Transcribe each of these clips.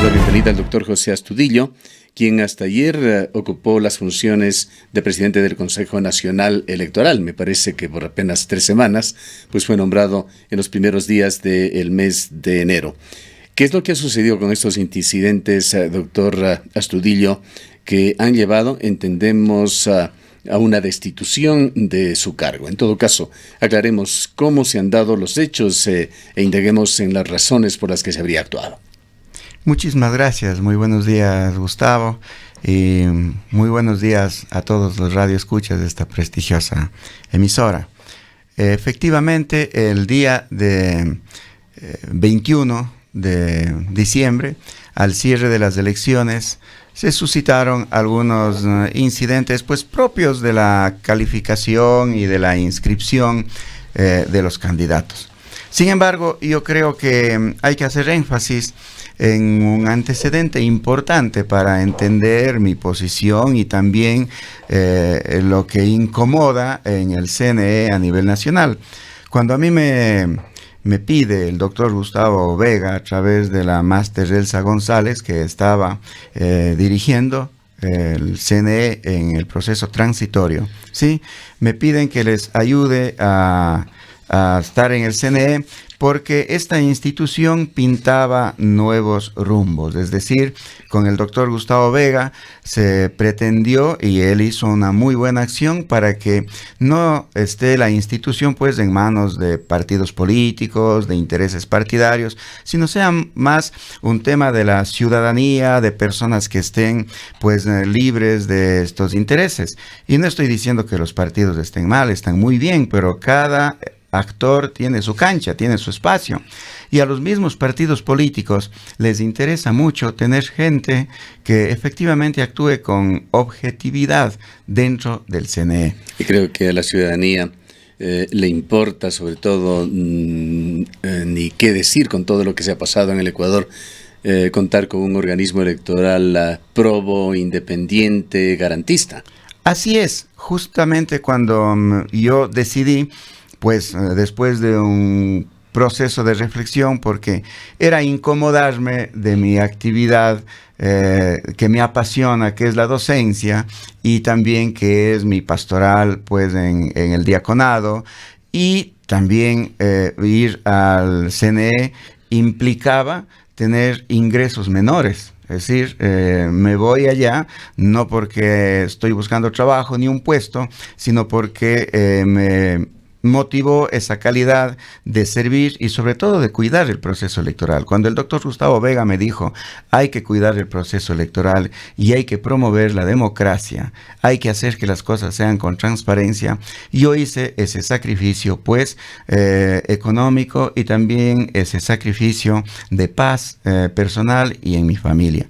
la bienvenida al doctor José Astudillo, quien hasta ayer ocupó las funciones de presidente del Consejo Nacional Electoral. Me parece que por apenas 3 semanas, pues fue nombrado en los primeros días del mes de enero. ¿Qué es lo que ha sucedido con estos incidentes, doctor Astudillo, que han llevado, entendemos, a una destitución de su cargo? En todo caso, aclaremos cómo se han dado los hechos e indaguemos en las razones por las que se habría actuado. Muchísimas gracias. Muy buenos días, Gustavo, y muy buenos días a todos los radioescuchas de esta prestigiosa emisora. Efectivamente, el día de 21 de diciembre, al cierre de las elecciones, se suscitaron algunos incidentes pues propios de la calificación y de la inscripción de los candidatos. Sin embargo, yo creo que hay que hacer énfasis en un antecedente importante para entender mi posición y también lo que incomoda en el CNE a nivel nacional. Cuando a mí me pide el doctor Gustavo Vega, a través de la máster Elsa González, que estaba dirigiendo el CNE en el proceso transitorio, ¿sí? Me piden que les ayude a estar en el CNE porque esta institución pintaba nuevos rumbos. Es decir, con el doctor Gustavo Vega se pretendió, y él hizo una muy buena acción para que no esté la institución pues en manos de partidos políticos, de intereses partidarios, sino sea más un tema de la ciudadanía, de personas que estén pues libres de estos intereses. Y no estoy diciendo que los partidos estén mal, están muy bien, pero cada actor tiene su cancha, tiene su espacio. Y a los mismos partidos políticos les interesa mucho tener gente que efectivamente actúe con objetividad dentro del CNE. Y creo que a la ciudadanía le importa sobre todo, ni qué decir con todo lo que se ha pasado en el Ecuador, contar con un organismo electoral probo, independiente, garantista. Así es, justamente cuando yo decidí, pues después de un proceso de reflexión, porque era incomodarme de mi actividad que me apasiona, que es la docencia, y también que es mi pastoral pues en el diaconado, y también ir al CNE implicaba tener ingresos menores. Es decir, me voy allá no porque estoy buscando trabajo ni un puesto, sino porque me motivó esa calidad de servir y sobre todo de cuidar el proceso electoral. Cuando el doctor Gustavo Vega me dijo, hay que cuidar el proceso electoral y hay que promover la democracia, hay que hacer que las cosas sean con transparencia, yo hice ese sacrificio pues económico y también ese sacrificio de paz personal y en mi familia.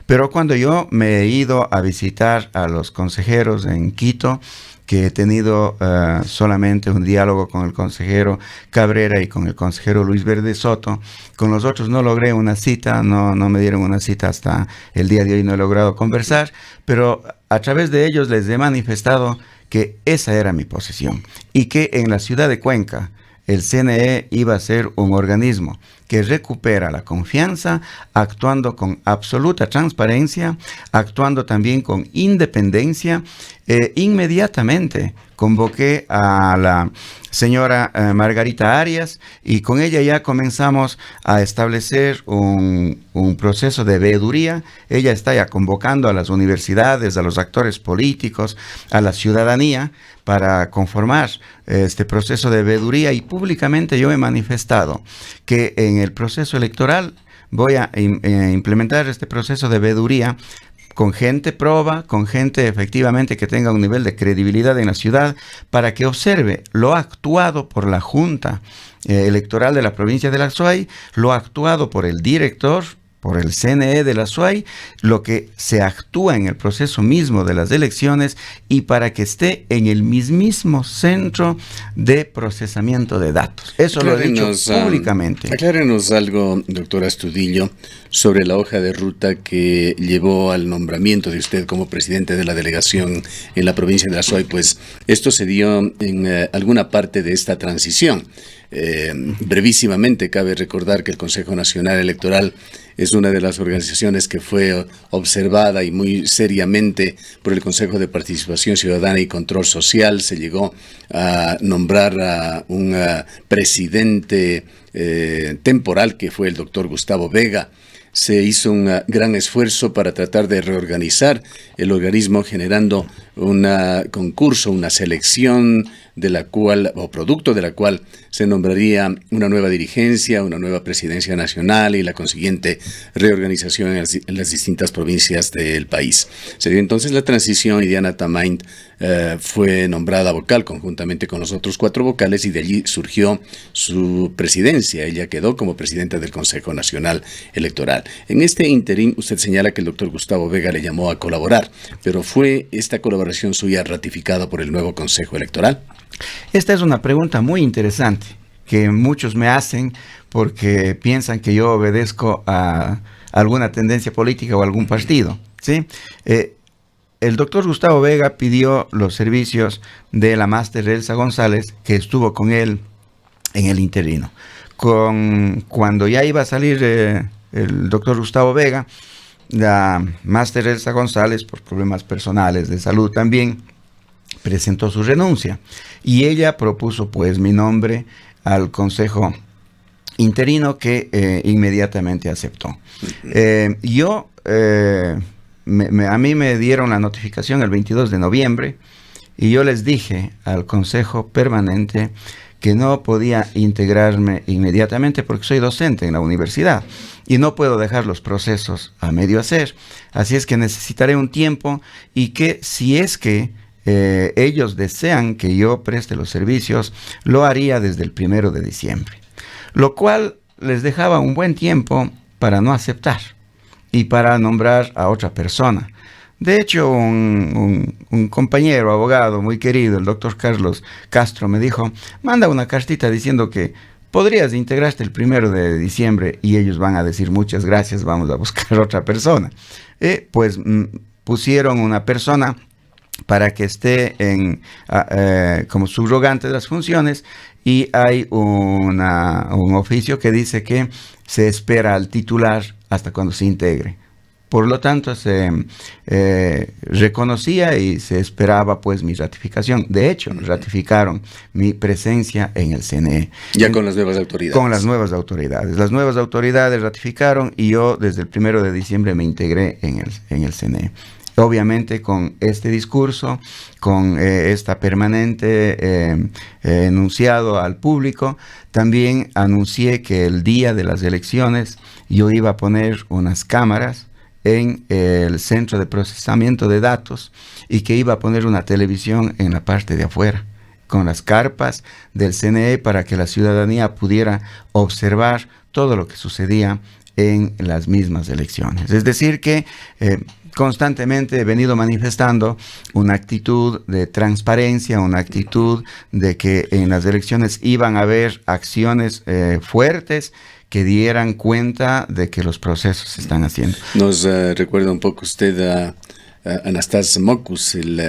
Pero cuando yo me he ido a visitar a los consejeros en Quito, que he tenido solamente un diálogo con el consejero Cabrera y con el consejero Luis Verde Soto. Con los otros no logré una cita, no me dieron una cita hasta el día de hoy, no he logrado conversar, pero a través de ellos les he manifestado que esa era mi posición y que en la ciudad de Cuenca el CNE iba a ser un organismo que recupera la confianza, actuando con absoluta transparencia, actuando también con independencia. Inmediatamente convoqué a la señora Margarita Arias y con ella ya comenzamos a establecer un proceso de veeduría. Ella está ya convocando a las universidades, a los actores políticos, a la ciudadanía para conformar este proceso de veeduría, y públicamente yo he manifestado que en el proceso electoral voy a implementar este proceso de veeduría con gente proba, con gente efectivamente que tenga un nivel de credibilidad en la ciudad, para que observe lo actuado por la Junta Electoral de la provincia de la Azuay, lo actuado por el director, por el CNE de la Azuay, lo que se actúa en el proceso mismo de las elecciones, y para que esté en el mismísimo centro de procesamiento de datos. Eso lo he dicho públicamente. Aclárenos algo, doctor Astudillo, sobre la hoja de ruta que llevó al nombramiento de usted como presidente de la delegación en la provincia de la Azuay. Pues esto se dio en alguna parte de esta transición. Brevísimamente, cabe recordar que el Consejo Nacional Electoral es una de las organizaciones que fue observada y muy seriamente por el Consejo de Participación Ciudadana y Control Social. Se llegó a nombrar a un presidente temporal que fue el doctor Gustavo Vega. Se hizo un gran esfuerzo para tratar de reorganizar el organismo, generando un concurso, una selección de la cual, o producto de la cual, se nombraría una nueva dirigencia, una nueva presidencia nacional y la consiguiente reorganización en las distintas provincias del país. Se dio entonces la transición y Diana Tamain fue nombrada vocal conjuntamente con los otros 4 vocales, y de allí surgió su presidencia. Ella quedó como presidenta del Consejo Nacional Electoral. En este interín, usted señala que el doctor Gustavo Vega le llamó a colaborar, pero ¿fue esta colaboración suya ratificada por el nuevo Consejo Electoral? Esta es una pregunta muy interesante que muchos me hacen porque piensan que yo obedezco a alguna tendencia política o algún partido, ¿sí? El doctor Gustavo Vega pidió los servicios de la máster Elsa González, que estuvo con él en el interino. Cuando ya iba a salir el doctor Gustavo Vega, la máster Elsa González, por problemas personales de salud también, presentó su renuncia y ella propuso pues mi nombre al consejo interino, que inmediatamente aceptó. A mí me dieron la notificación el 22 de noviembre y yo les dije al consejo permanente que no podía integrarme inmediatamente porque soy docente en la universidad y no puedo dejar los procesos a medio hacer. Así es que necesitaré un tiempo, y que si es que ellos desean que yo preste los servicios, lo haría desde el 1 de diciembre, lo cual les dejaba un buen tiempo para no aceptar y para nombrar a otra persona. De hecho, un compañero abogado muy querido, el doctor Carlos Castro, me dijo: manda una cartita diciendo que podrías integrarte el 1 de diciembre y ellos van a decir muchas gracias, vamos a buscar otra persona. Pusieron una persona para que esté como subrogante de las funciones, y hay un oficio que dice que se espera al titular hasta cuando se integre. Por lo tanto, se reconocía y se esperaba pues mi ratificación. De hecho, ratificaron mi presencia en el CNE. Ya con las nuevas autoridades. Con las nuevas autoridades. Las nuevas autoridades ratificaron y yo desde el 1 de diciembre me integré en el CNE. Obviamente con este discurso, con esta permanente enunciado al público, también anuncié que el día de las elecciones yo iba a poner unas cámaras en el centro de procesamiento de datos y que iba a poner una televisión en la parte de afuera, con las carpas del CNE, para que la ciudadanía pudiera observar todo lo que sucedía en las mismas elecciones. Es decir que constantemente he venido manifestando una actitud de transparencia, una actitud de que en las elecciones iban a haber acciones fuertes que dieran cuenta de que los procesos se están haciendo. Nos recuerda un poco usted a Anastas Mocus, el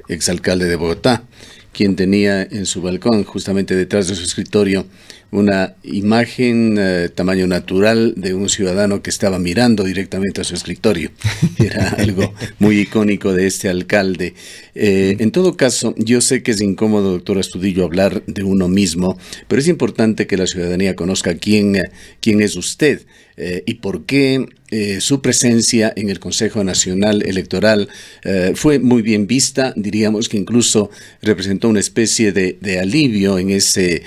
exalcalde de Bogotá, quien tenía en su balcón, justamente detrás de su escritorio, una imagen tamaño natural de un ciudadano que estaba mirando directamente a su escritorio. Era algo muy icónico de este alcalde. En todo caso, yo sé que es incómodo, doctor Astudillo, hablar de uno mismo, pero es importante que la ciudadanía conozca quién es usted y por qué su presencia en el Consejo Nacional Electoral fue muy bien vista. Diríamos que incluso representó una especie de alivio en ese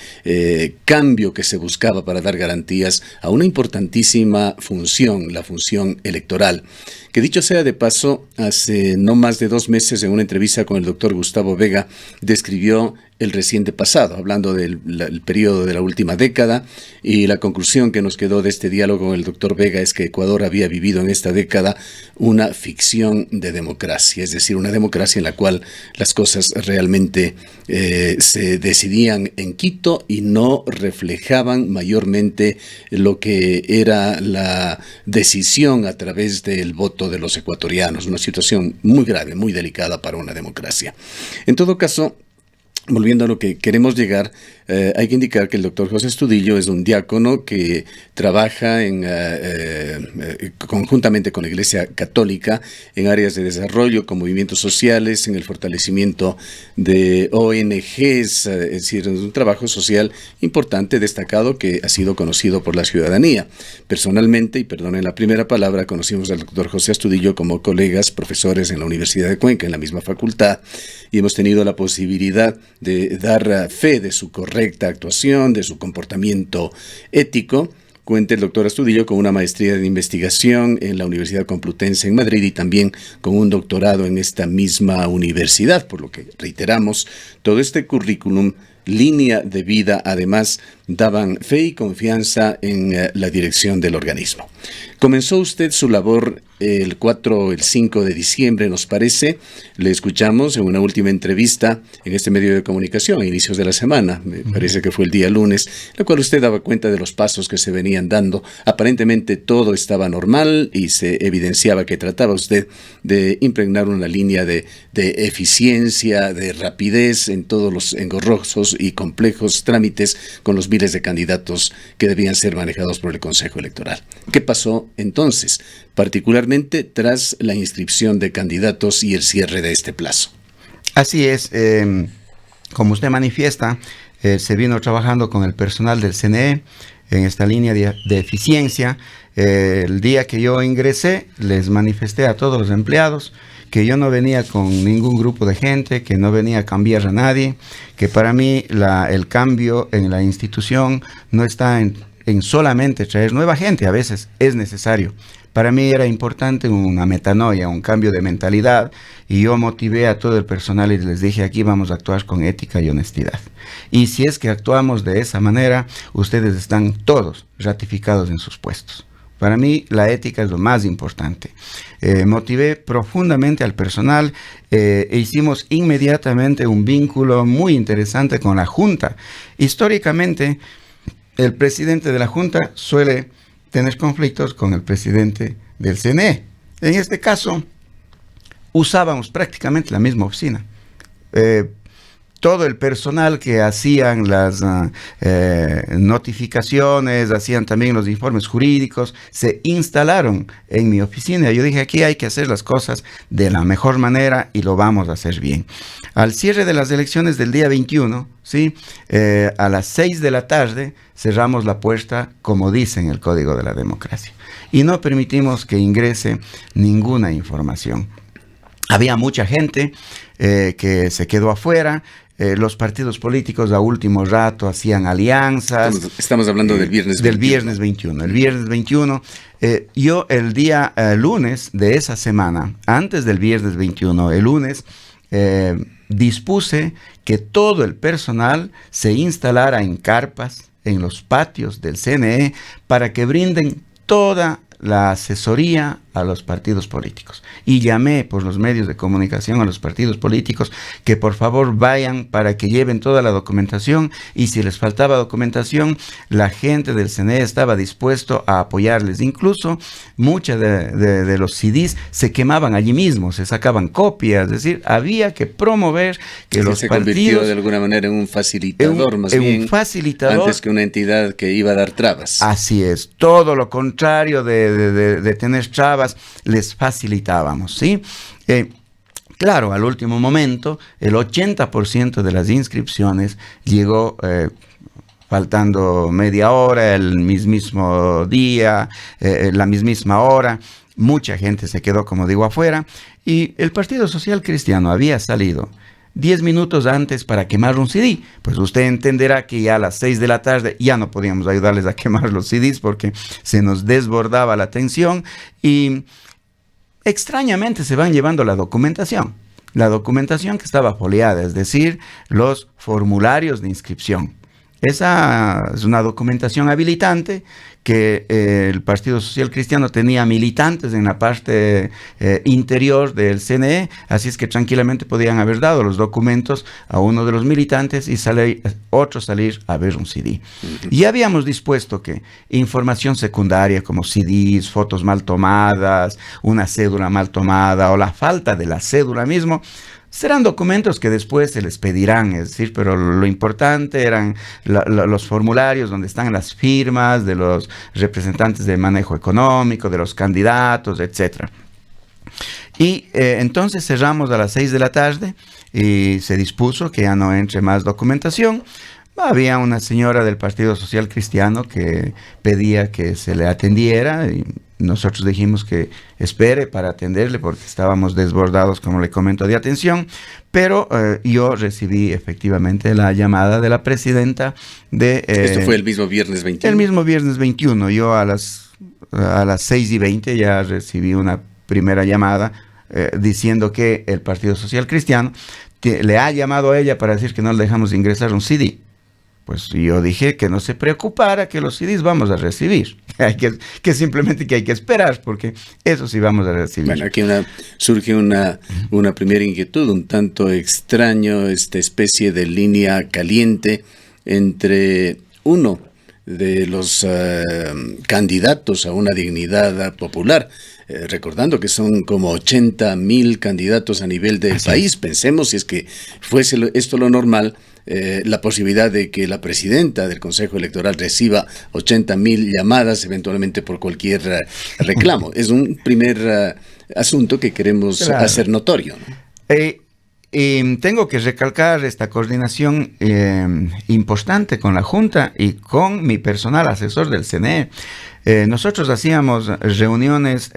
cambio que se buscaba para dar garantías a una importantísima función, la función electoral. Que dicho sea de paso, hace no más de 2 meses, en una entrevista con el doctor Gustavo Vega, describió el reciente pasado, hablando del periodo de la última década, y la conclusión que nos quedó de este diálogo con el doctor Vega es que Ecuador había vivido en esta década una ficción de democracia, es decir, una democracia en la cual las cosas realmente se decidían en Quito y no reflejaban mayormente lo que era la decisión a través del voto de los ecuatorianos, una situación muy grave, muy delicada para una democracia. En todo caso, volviendo a lo que queremos llegar, hay que indicar que el doctor José Astudillo es un diácono que trabaja conjuntamente con la Iglesia Católica en áreas de desarrollo, con movimientos sociales, en el fortalecimiento de ONGs, es decir, un trabajo social importante, destacado, que ha sido conocido por la ciudadanía. Personalmente, y perdonen la primera palabra, conocimos al doctor José Astudillo como colegas, profesores en la Universidad de Cuenca, en la misma facultad, y hemos tenido la posibilidad de dar fe de su correcta actuación, de su comportamiento ético. Cuenta el doctor Astudillo con una maestría de investigación en la Universidad Complutense en Madrid y también con un doctorado en esta misma universidad, por lo que reiteramos, todo este currículum, línea de vida, además, daban fe y confianza en la dirección del organismo. Comenzó usted su labor el 5 de diciembre, nos parece. Le escuchamos en una última entrevista en este medio de comunicación a inicios de la semana, me parece que fue el día lunes, en la cual usted daba cuenta de los pasos que se venían dando. Aparentemente todo estaba normal y se evidenciaba que trataba usted de impregnar una línea de eficiencia, de rapidez en todos los engorrosos y complejos trámites con los miles de candidatos que debían ser manejados por el Consejo Electoral. ¿Qué pasó entonces, particularmente tras la inscripción de candidatos y el cierre de este plazo? Así es, como usted manifiesta, se vino trabajando con el personal del CNE en esta línea de eficiencia. El día que yo ingresé, les manifesté a todos los empleados que yo no venía con ningún grupo de gente, que no venía a cambiar a nadie, que para mí el cambio en la institución no está en solamente traer nueva gente, a veces es necesario. Para mí era importante una metanoia, un cambio de mentalidad, y yo motivé a todo el personal y les dije, aquí vamos a actuar con ética y honestidad. Y si es que actuamos de esa manera, ustedes están todos ratificados en sus puestos. Para mí la ética es lo más importante. Motivé profundamente al personal e hicimos inmediatamente un vínculo muy interesante con la Junta. Históricamente, el presidente de la Junta suele tener conflictos con el presidente del CNE. En este caso, usábamos prácticamente la misma oficina. Todo el personal que hacían las notificaciones, hacían también los informes jurídicos, se instalaron en mi oficina. Yo dije, aquí hay que hacer las cosas de la mejor manera y lo vamos a hacer bien. Al cierre de las elecciones del día 21, ¿sí? A las 6 de la tarde cerramos la puerta, como dice en el Código de la Democracia, y no permitimos que ingrese ninguna información. Había mucha gente que se quedó afuera. Los partidos políticos a último rato hacían alianzas. Estamos hablando del viernes 21. Del viernes 21. El viernes 21, yo el día lunes de esa semana, antes del viernes 21, el lunes, dispuse que todo el personal se instalara en carpas, en los patios del CNE, para que brinden toda la asesoría a los partidos políticos. Y llamé por los medios de comunicación a los partidos políticos que por favor vayan para que lleven toda la documentación, y si les faltaba documentación, la gente del CNE estaba dispuesto a apoyarles. Incluso muchos de los CDs se quemaban allí mismo, se sacaban copias, es decir, había que promover que los se partidos... convirtió de alguna manera en un facilitador, más bien, un facilitador, antes que una entidad que iba a dar trabas. Así es, todo lo contrario de tener trabas, les facilitábamos, ¿sí? Claro, al último momento, el 80% de las inscripciones llegó faltando media hora, el mismo día, la misma hora. Mucha gente se quedó, como digo, afuera, y el Partido Social Cristiano había salido 10 minutos antes para quemar un CD. Pues usted entenderá que ya a las 6 de la tarde ya no podíamos ayudarles a quemar los CDs porque se nos desbordaba la atención, y extrañamente se van llevando la documentación que estaba foliada, es decir, los formularios de inscripción. Esa es una documentación habilitante que el Partido Social Cristiano tenía militantes en la parte interior del CNE, así es que tranquilamente podían haber dado los documentos a uno de los militantes y otro salir a ver un CD. Y habíamos dispuesto que información secundaria como CDs, fotos mal tomadas, una cédula mal tomada o la falta de la cédula mismo, Serán documentos que después se les pedirán, es decir, pero lo importante eran los formularios donde están las firmas de los representantes de manejo económico, de los candidatos, etc. Y entonces cerramos a las 6 de la tarde y se dispuso que ya no entre más documentación. Había una señora del Partido Social Cristiano que pedía que se le atendiera y nosotros dijimos que espere para atenderle porque estábamos desbordados, como le comento, de atención, pero yo recibí efectivamente la llamada de la presidenta de... ¿Esto fue el mismo viernes 21? El mismo viernes 21. Yo a las 6:20 ya recibí una primera llamada diciendo que el Partido Social Cristiano le ha llamado a ella para decir que no le dejamos ingresar un CD. Pues yo dije que no se preocupara, que los CDs vamos a recibir. que simplemente que hay que esperar, porque eso sí vamos a recibir. Bueno, aquí surge una primera inquietud, un tanto extraño, esta especie de línea caliente entre uno de los candidatos a una dignidad popular, recordando que son como 80,000 candidatos a nivel del país. Pensemos, si es que fuese esto lo normal, la posibilidad de que la presidenta del Consejo Electoral reciba 80,000 llamadas eventualmente por cualquier reclamo. Es un primer asunto que queremos hacer notorio, ¿no? Y tengo que recalcar esta coordinación importante con la Junta y con mi personal asesor del CNE. Nosotros hacíamos reuniones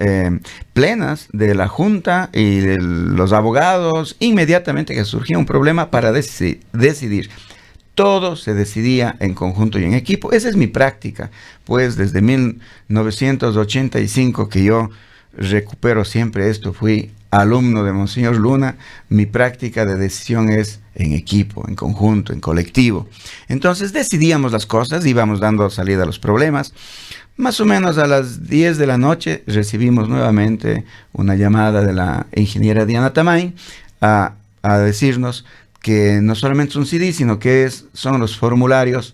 plenas de la Junta y de los abogados inmediatamente que surgía un problema para decidir. Todo se decidía en conjunto y en equipo. Esa es mi práctica, pues desde 1985 que yo recupero siempre esto, fui alumno de Monseñor Luna. Mi práctica de decisión es en equipo, en conjunto, en colectivo. Entonces decidíamos las cosas, íbamos dando salida a los problemas. Más o menos a las 10 de la noche recibimos nuevamente una llamada de la ingeniera Diana Tamay a decirnos que no solamente es un CD, sino que son los formularios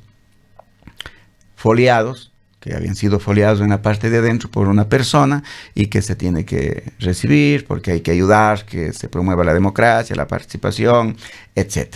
foliados, que habían sido foliados en la parte de adentro por una persona y que se tiene que recibir porque hay que ayudar, que se promueva la democracia, la participación, etc.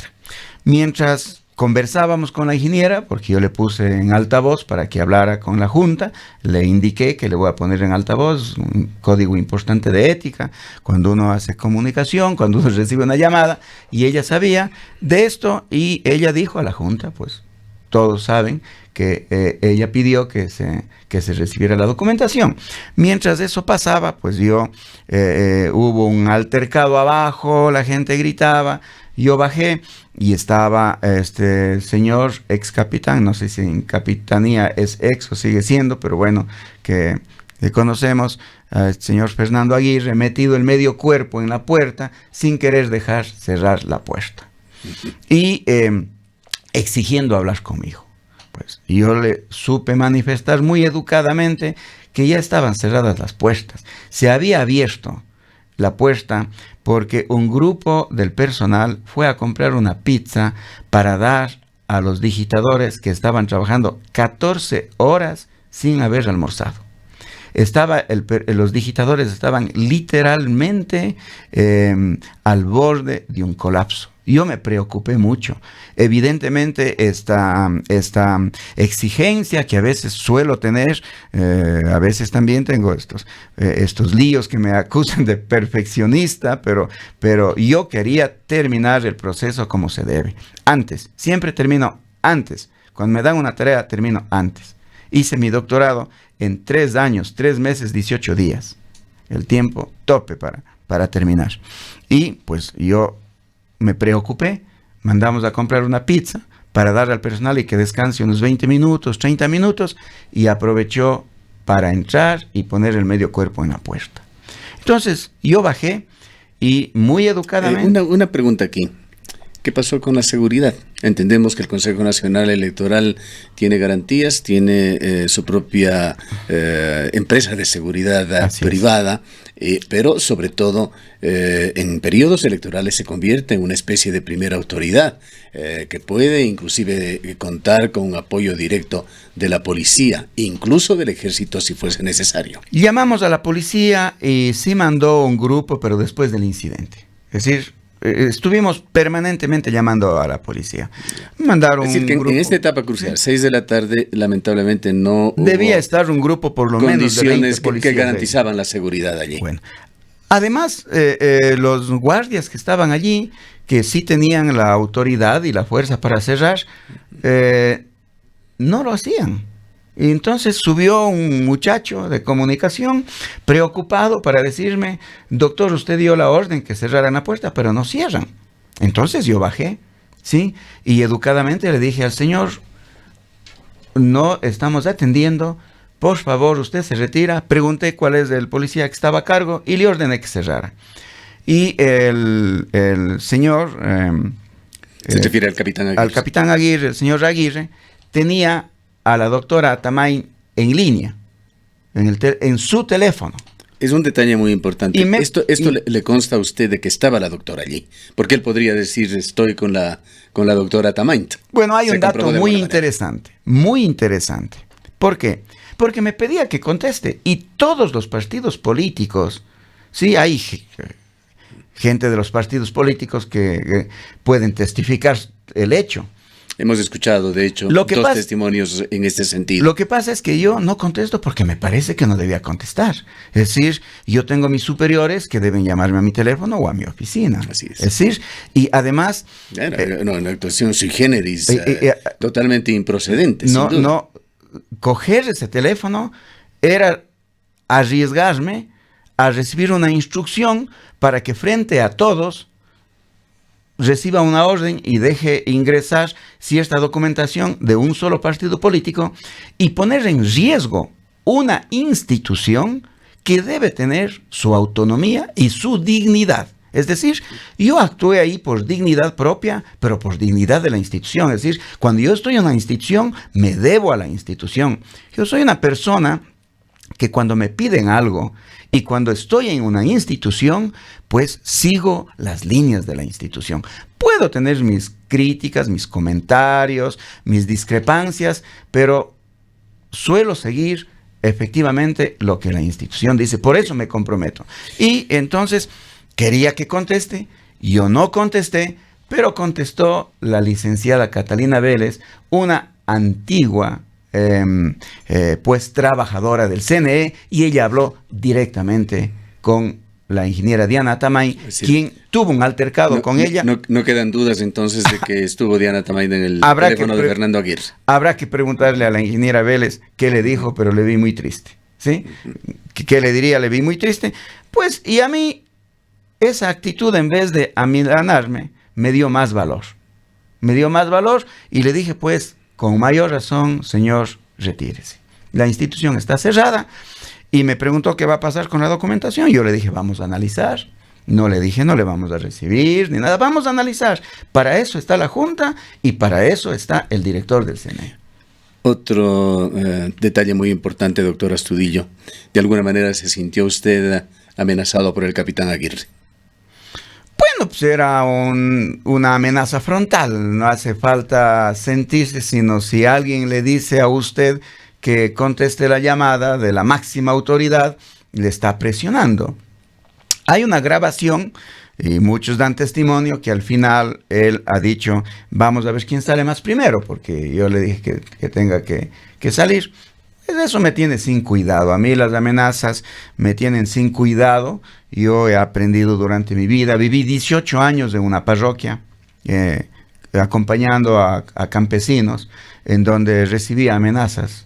Mientras conversábamos con la ingeniera, porque yo le puse en altavoz para que hablara con la Junta, le indiqué que le voy a poner en altavoz, un código importante de ética, cuando uno hace comunicación, cuando uno recibe una llamada, y ella sabía de esto, y ella dijo a la Junta, pues todos saben que ella pidió que se recibiera la documentación. Mientras eso pasaba, pues hubo un altercado abajo, la gente gritaba, yo bajé y estaba este señor ex capitán, no sé si en capitanía es ex o sigue siendo, pero bueno, que conocemos, al señor Fernando Aguirre, metido el medio cuerpo en la puerta sin querer dejar cerrar la puerta y exigiendo hablar conmigo. Pues yo le supe manifestar muy educadamente que ya estaban cerradas las puertas. Se había abierto la puerta porque un grupo del personal fue a comprar una pizza para dar a los digitadores que estaban trabajando 14 horas sin haber almorzado. Los digitadores estaban literalmente al borde de un colapso. Yo me preocupé mucho. Evidentemente, esta exigencia que a veces suelo tener, a veces también tengo estos líos que me acusan de perfeccionista, pero yo quería terminar el proceso como se debe. Antes, siempre termino antes. Cuando me dan una tarea, termino antes. Hice mi doctorado en 3 años, 3 meses, 18 días. El tiempo tope para terminar. Y pues yo me preocupé, mandamos a comprar una pizza para darle al personal y que descanse unos 20 minutos, 30 minutos, y aprovechó para entrar y poner el medio cuerpo en la puerta. Entonces, yo bajé y muy educadamente... Una pregunta aquí. ¿Qué pasó con la seguridad? Entendemos que el Consejo Nacional Electoral tiene garantías, tiene su propia empresa de seguridad privada, pero sobre todo en periodos electorales se convierte en una especie de primera autoridad que puede inclusive contar con un apoyo directo de la policía, incluso del ejército si fuese necesario. Llamamos a la policía y sí mandó un grupo, pero después del incidente. Es decir, estuvimos permanentemente llamando a la policía. Mandaron es decir, que un grupo, en esta etapa crucial, 6 de la tarde, lamentablemente no debía hubo estar un grupo por lo menos de 20 condiciones policías que garantizaban la seguridad allí. Bueno, además, los guardias que estaban allí, que sí tenían la autoridad y la fuerza para cerrar, no lo hacían. Y entonces subió un muchacho de comunicación preocupado para decirme: doctor, usted dio la orden que cerraran la puerta, pero no cierran. Entonces yo bajé, ¿sí? Y educadamente le dije al señor: no estamos atendiendo, por favor, usted se retira. Pregunté cuál es el policía que estaba a cargo y le ordené que cerrara. Y el señor... se refiere al capitán Aguirre. Al capitán Aguirre, el señor Aguirre, tenía a la doctora Atamay en línea, en su teléfono. Es un detalle muy importante. Esto le consta a usted de que estaba la doctora allí, porque él podría decir: estoy con la doctora Atamay. Bueno, hay un dato muy interesante. ¿Por qué? Porque me pedía que conteste, y todos los partidos políticos, sí, hay gente de los partidos políticos que pueden testificar el hecho. Hemos escuchado, de hecho, dos testimonios en este sentido. Lo que pasa es que yo no contesto porque me parece que no debía contestar. Es decir, yo tengo mis superiores que deben llamarme a mi teléfono o a mi oficina. Así es. Es decir, y además... una actuación sui generis, totalmente improcedente. No, coger ese teléfono era arriesgarme a recibir una instrucción para que frente a todos reciba una orden y deje ingresar cierta documentación de un solo partido político y poner en riesgo una institución que debe tener su autonomía y su dignidad. Es decir, yo actué ahí por dignidad propia, pero por dignidad de la institución. Es decir, cuando yo estoy en una institución, me debo a la institución. Yo soy una persona que cuando me piden algo y cuando estoy en una institución, pues sigo las líneas de la institución. Puedo tener mis críticas, mis comentarios, mis discrepancias, pero suelo seguir efectivamente lo que la institución dice. Por eso me comprometo. Y entonces quería que conteste, yo no contesté, pero contestó la licenciada Catalina Vélez, una antigua pues trabajadora del CNE, y ella habló directamente con la ingeniera Diana Atamay, quien tuvo un altercado con ella. No quedan dudas entonces de que estuvo Diana Atamay en el teléfono de Fernando Aguirre. Habrá que preguntarle a la ingeniera Vélez qué le dijo, pero le vi muy triste, ¿sí? ¿Qué le diría? Le vi muy triste. Pues, y a mí esa actitud, en vez de amilanarme, me dio más valor. Me dio más valor y le dije, pues, con mayor razón, señor, retírese. La institución está cerrada. Y me preguntó qué va a pasar con la documentación. Yo le dije, vamos a analizar. No le dije, no le vamos a recibir ni nada. Vamos a analizar. Para eso está la Junta y para eso está el director del CNE. Otro detalle muy importante, doctor Astudillo. ¿De alguna manera se sintió usted amenazado por el capitán Aguirre? Bueno, pues era una amenaza frontal. No hace falta sentirse, sino si alguien le dice a usted que conteste la llamada de la máxima autoridad, le está presionando. Hay una grabación, y muchos dan testimonio, que al final él ha dicho, vamos a ver quién sale más primero, porque yo le dije que tenga que salir. Pues eso me tiene sin cuidado. A mí las amenazas me tienen sin cuidado. Yo he aprendido durante mi vida, viví 18 años en una parroquia, acompañando a campesinos, en donde recibía amenazas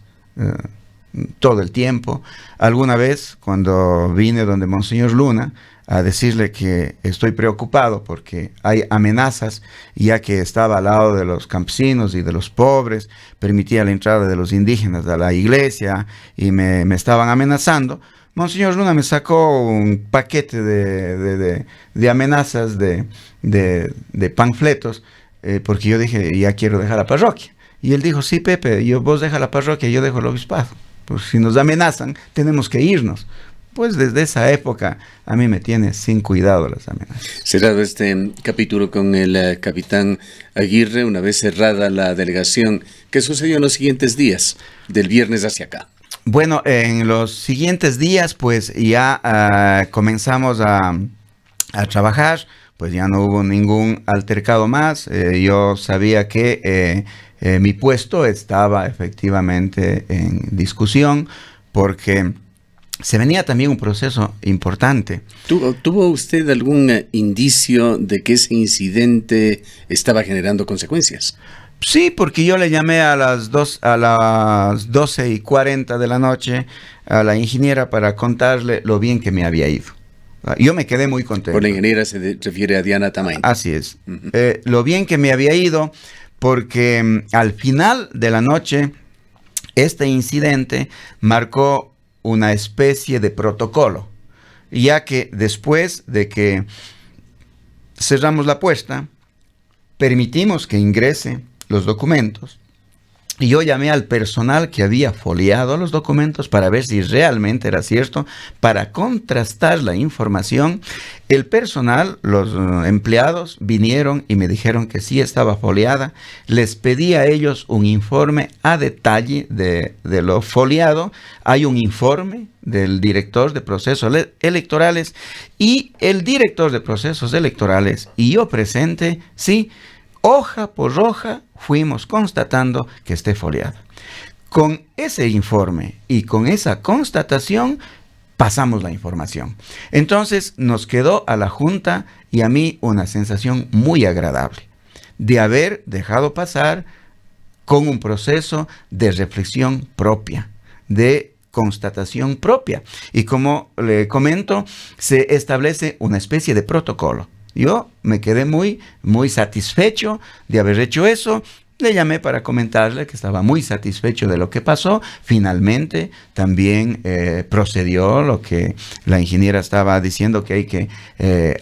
todo el tiempo. Alguna vez, cuando vine donde Monseñor Luna a decirle que estoy preocupado porque hay amenazas, ya que estaba al lado de los campesinos y de los pobres, permitía la entrada de los indígenas a la iglesia y me estaban amenazando, Monseñor Luna me sacó un paquete de amenazas, de panfletos, porque yo dije, ya quiero dejar la parroquia. Y él dijo, sí, Pepe, vos deja la parroquia, yo dejo el obispado. Pues si nos amenazan, tenemos que irnos. Pues desde esa época a mí me tiene sin cuidado las amenazas. Cerrado este capítulo con el capitán Aguirre, una vez cerrada la delegación, ¿qué sucedió en los siguientes días, del viernes hacia acá? Bueno, en los siguientes días pues ya comenzamos a trabajar, pues ya no hubo ningún altercado más. Yo sabía que mi puesto estaba efectivamente en discusión porque se venía también un proceso importante. ¿Tuvo usted algún indicio de que ese incidente estaba generando consecuencias? Sí, porque yo le llamé a las 12:40 de la noche a la ingeniera para contarle lo bien que me había ido. Yo me quedé muy contento. Por la ingeniera se refiere a Diana Tamain. Así es. Lo bien que me había ido, porque al final de la noche, este incidente marcó una especie de protocolo, ya que después de que cerramos la puerta, permitimos que ingrese los documentos. Y yo llamé al personal que había foliado los documentos para ver si realmente era cierto, para contrastar la información. El personal, los empleados, vinieron y me dijeron que sí estaba foliada. Les pedí a ellos un informe a detalle de lo foliado. Hay un informe del director de procesos electorales y el director de procesos electorales y yo presente, sí, hoja por hoja fuimos constatando que esté foliada. Con ese informe y con esa constatación pasamos la información. Entonces nos quedó a la Junta y a mí una sensación muy agradable de haber dejado pasar con un proceso de reflexión propia, de constatación propia. Y como le comento, se establece una especie de protocolo. Yo me quedé muy satisfecho de haber hecho eso. Le llamé para comentarle que estaba muy satisfecho de lo que pasó. Finalmente también procedió lo que la ingeniera estaba diciendo, que hay que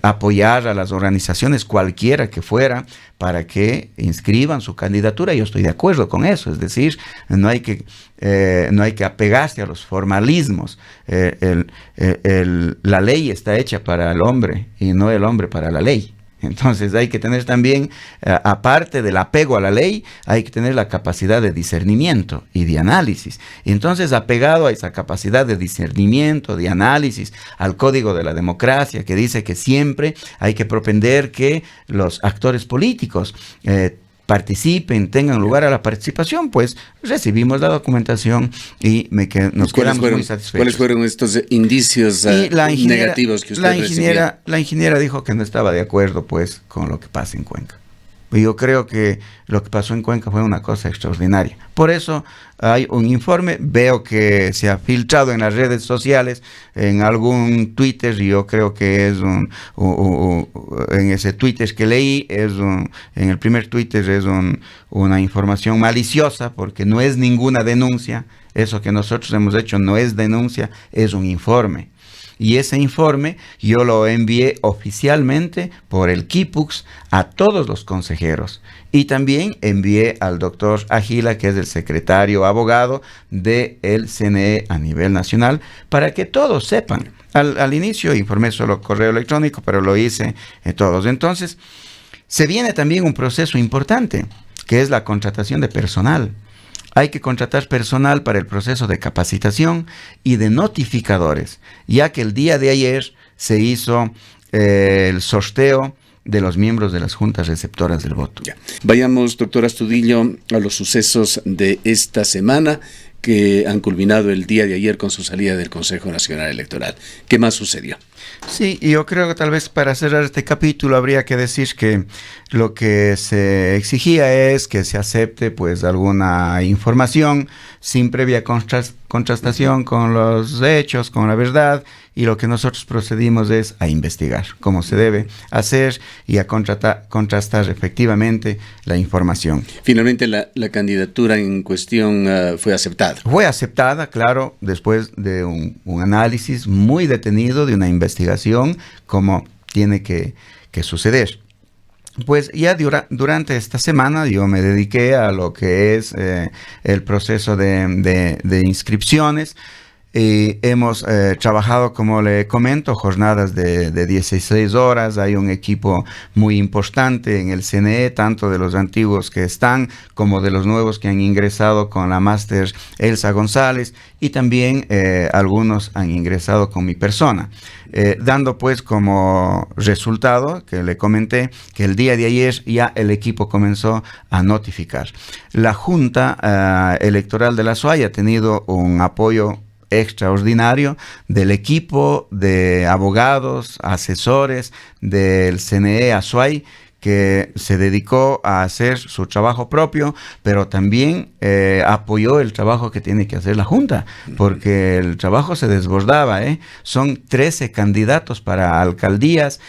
apoyar a las organizaciones, cualquiera que fuera, para que inscriban su candidatura. Yo estoy de acuerdo con eso, es decir, no hay que apegarse a los formalismos. La ley está hecha para el hombre y no el hombre para la ley. Entonces hay que tener también, aparte del apego a la ley, hay que tener la capacidad de discernimiento y de análisis. Entonces, apegado a esa capacidad de discernimiento, de análisis, al código de la democracia, que dice que siempre hay que propender que los actores políticos participen, tengan lugar a la participación, pues recibimos la documentación y nos quedamos muy satisfechos. ¿Cuáles fueron estos indicios negativos que usted recibió? La ingeniera dijo que no estaba de acuerdo pues con lo que pasa en Cuenca. Yo creo que lo que pasó en Cuenca fue una cosa extraordinaria. Por eso hay un informe, veo que se ha filtrado en las redes sociales, en algún Twitter, y yo creo que es en ese Twitter que leí, en el primer Twitter es una información maliciosa, porque no es ninguna denuncia. Eso que nosotros hemos hecho no es denuncia, es un informe. Y ese informe yo lo envié oficialmente por el Kipux a todos los consejeros. Y también envié al doctor Agila, que es el secretario abogado del CNE a nivel nacional, para que todos sepan. Al inicio informé solo correo electrónico, pero lo hice todos. Entonces, se viene también un proceso importante, que es la contratación de personal. Hay que contratar personal para el proceso de capacitación y de notificadores, ya que el día de ayer se hizo el sorteo de los miembros de las juntas receptoras del voto. Ya. Vayamos, doctor Astudillo, a los sucesos de esta semana que han culminado el día de ayer con su salida del Consejo Nacional Electoral. ¿Qué más sucedió? Sí, yo creo que tal vez para cerrar este capítulo habría que decir que lo que se exigía es que se acepte pues alguna información sin previa contrastación con los hechos, con la verdad, y lo que nosotros procedimos es a investigar cómo se debe hacer y a contrastar efectivamente la información. Finalmente la candidatura en cuestión fue aceptada. Fue aceptada, claro, después de un análisis muy detenido, de una investigación, como tiene que suceder. Pues ya durante esta semana yo me dediqué a lo que es el proceso de inscripciones. y hemos trabajado, como le comento, jornadas de 16 horas. Hay un equipo muy importante en el CNE, tanto de los antiguos que están como de los nuevos que han ingresado con la máster Elsa González, y también algunos han ingresado con mi persona, dando pues como resultado que le comenté que el día de ayer ya el equipo comenzó a notificar. La Junta Electoral de la SUAY ha tenido un apoyo extraordinario del equipo de abogados, asesores del CNE Azuay, que se dedicó a hacer su trabajo propio, pero también apoyó el trabajo que tiene que hacer la Junta, porque el trabajo se desbordaba. Son 13 candidatos para alcaldías,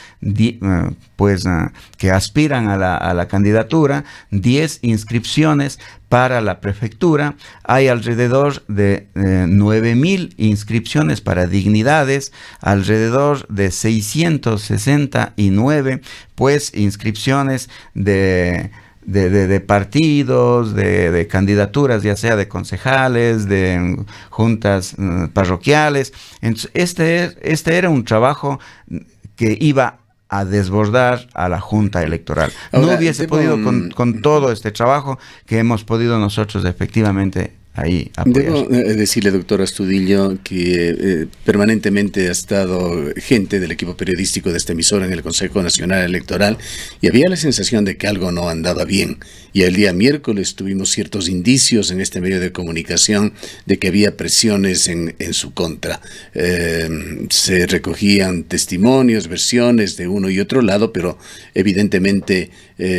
que aspiran a la candidatura, 10 inscripciones para la prefectura. Hay alrededor de 9,000 inscripciones para dignidades, alrededor de 669 inscripciones de partidos, de candidaturas, ya sea de concejales, de juntas parroquiales. Entonces, este era un trabajo que iba a desbordar a la Junta Electoral. Ahora, no hubiese podido con todo este trabajo que hemos podido nosotros efectivamente ahí apoyar. Debo decirle, doctor Astudillo, que permanentemente ha estado gente del equipo periodístico de esta emisora en el Consejo Nacional Electoral, y había la sensación de que algo no andaba bien. Y el día miércoles tuvimos ciertos indicios en este medio de comunicación de que había presiones en su contra. Se recogían testimonios, versiones de uno y otro lado, pero evidentemente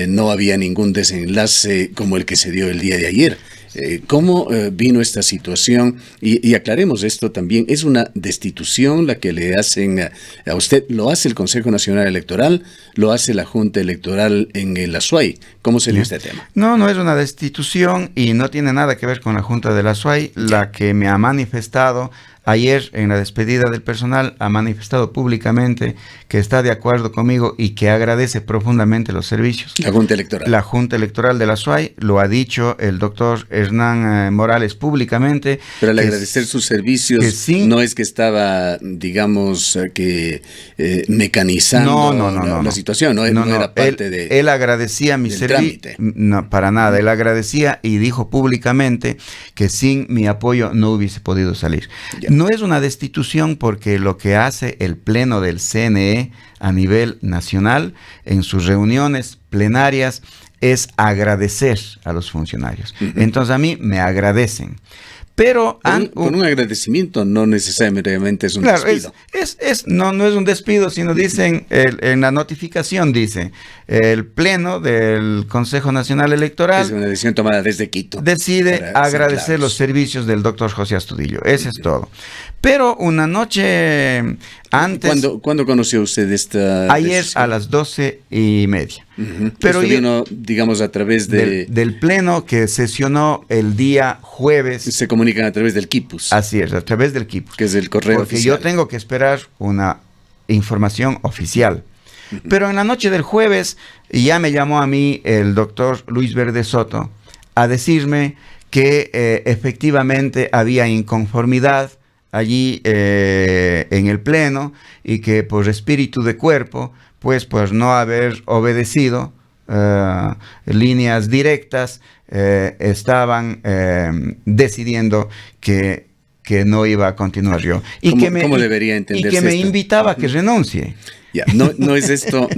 no había ningún desenlace como el que se dio el día de ayer. ¿Cómo vino esta situación? Y aclaremos esto también, ¿es una destitución la que le hacen a usted? ¿Lo hace el Consejo Nacional Electoral? ¿Lo hace la Junta Electoral en el Azuay? ¿Cómo se dio este tema? No es una destitución y no tiene nada que ver con la Junta del Azuay. La que me ha manifestado ayer en la despedida del personal, ha manifestado públicamente que está de acuerdo conmigo y que agradece profundamente los servicios. La Junta Electoral. La Junta Electoral de la SUAY, lo ha dicho el doctor Hernán Morales públicamente. Pero al agradecer sus servicios, no es que estaba, digamos, mecanizando la situación, no era parte de... Él agradecía mi servicio. No, para nada. Él agradecía y dijo públicamente que sin mi apoyo no hubiese podido salir. Ya. No es una destitución porque lo que hace el Pleno del CNE a nivel nacional en sus reuniones plenarias es agradecer a los funcionarios. Entonces a mí me agradecen. Pero con un agradecimiento no necesariamente es un despido. No es un despido, sino dicen, en la notificación dice, el Pleno del Consejo Nacional Electoral... Es una decisión tomada desde Quito. Decide agradecer los servicios del doctor José Astudillo. Eso es todo. Pero una noche antes... ¿Cuándo conoció usted esta ayer decisión? A las 12:30. Pero vino, digamos, a través del Pleno que sesionó el día jueves. Se comunican a través del Quipus. Así es, a través del Quipus. Que es el correo oficial. Porque yo tengo que esperar una información oficial. Pero en la noche del jueves ya me llamó a mí el doctor Luis Verde Soto a decirme que efectivamente había inconformidad allí en el Pleno y que por espíritu de cuerpo, pues no haber obedecido líneas directas, estaban decidiendo que no iba a continuar yo. ¿Cómo debería entenderse y que me invitaba a que renuncie. Ya, no es esto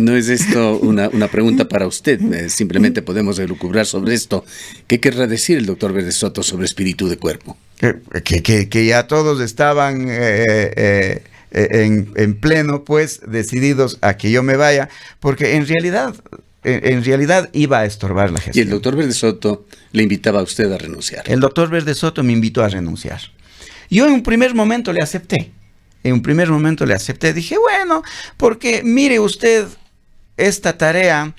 una pregunta para usted, simplemente podemos elucubrar sobre esto. ¿Qué querrá decir el doctor Verde Soto sobre espíritu de cuerpo? Que ya todos estaban en pleno, pues, decididos a que yo me vaya, porque en realidad iba a estorbar la gestión. Y el doctor Verde Soto le invitaba a usted a renunciar. El doctor Verde Soto me invitó a renunciar. Yo en un primer momento le acepté. Dije, bueno, porque mire usted, esta tarea,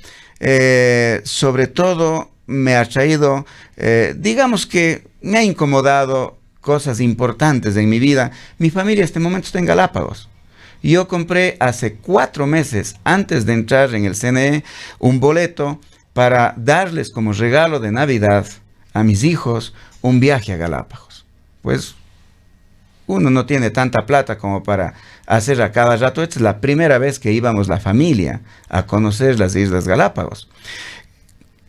sobre todo, me ha traído, digamos que me ha incomodado cosas importantes en mi vida. Mi familia en este momento está en Galápagos. Yo compré hace 4 meses, antes de entrar en el CNE, un boleto para darles como regalo de Navidad a mis hijos un viaje a Galápagos. Pues uno no tiene tanta plata como para hacer a cada rato. Esta es la primera vez que íbamos la familia a conocer las Islas Galápagos.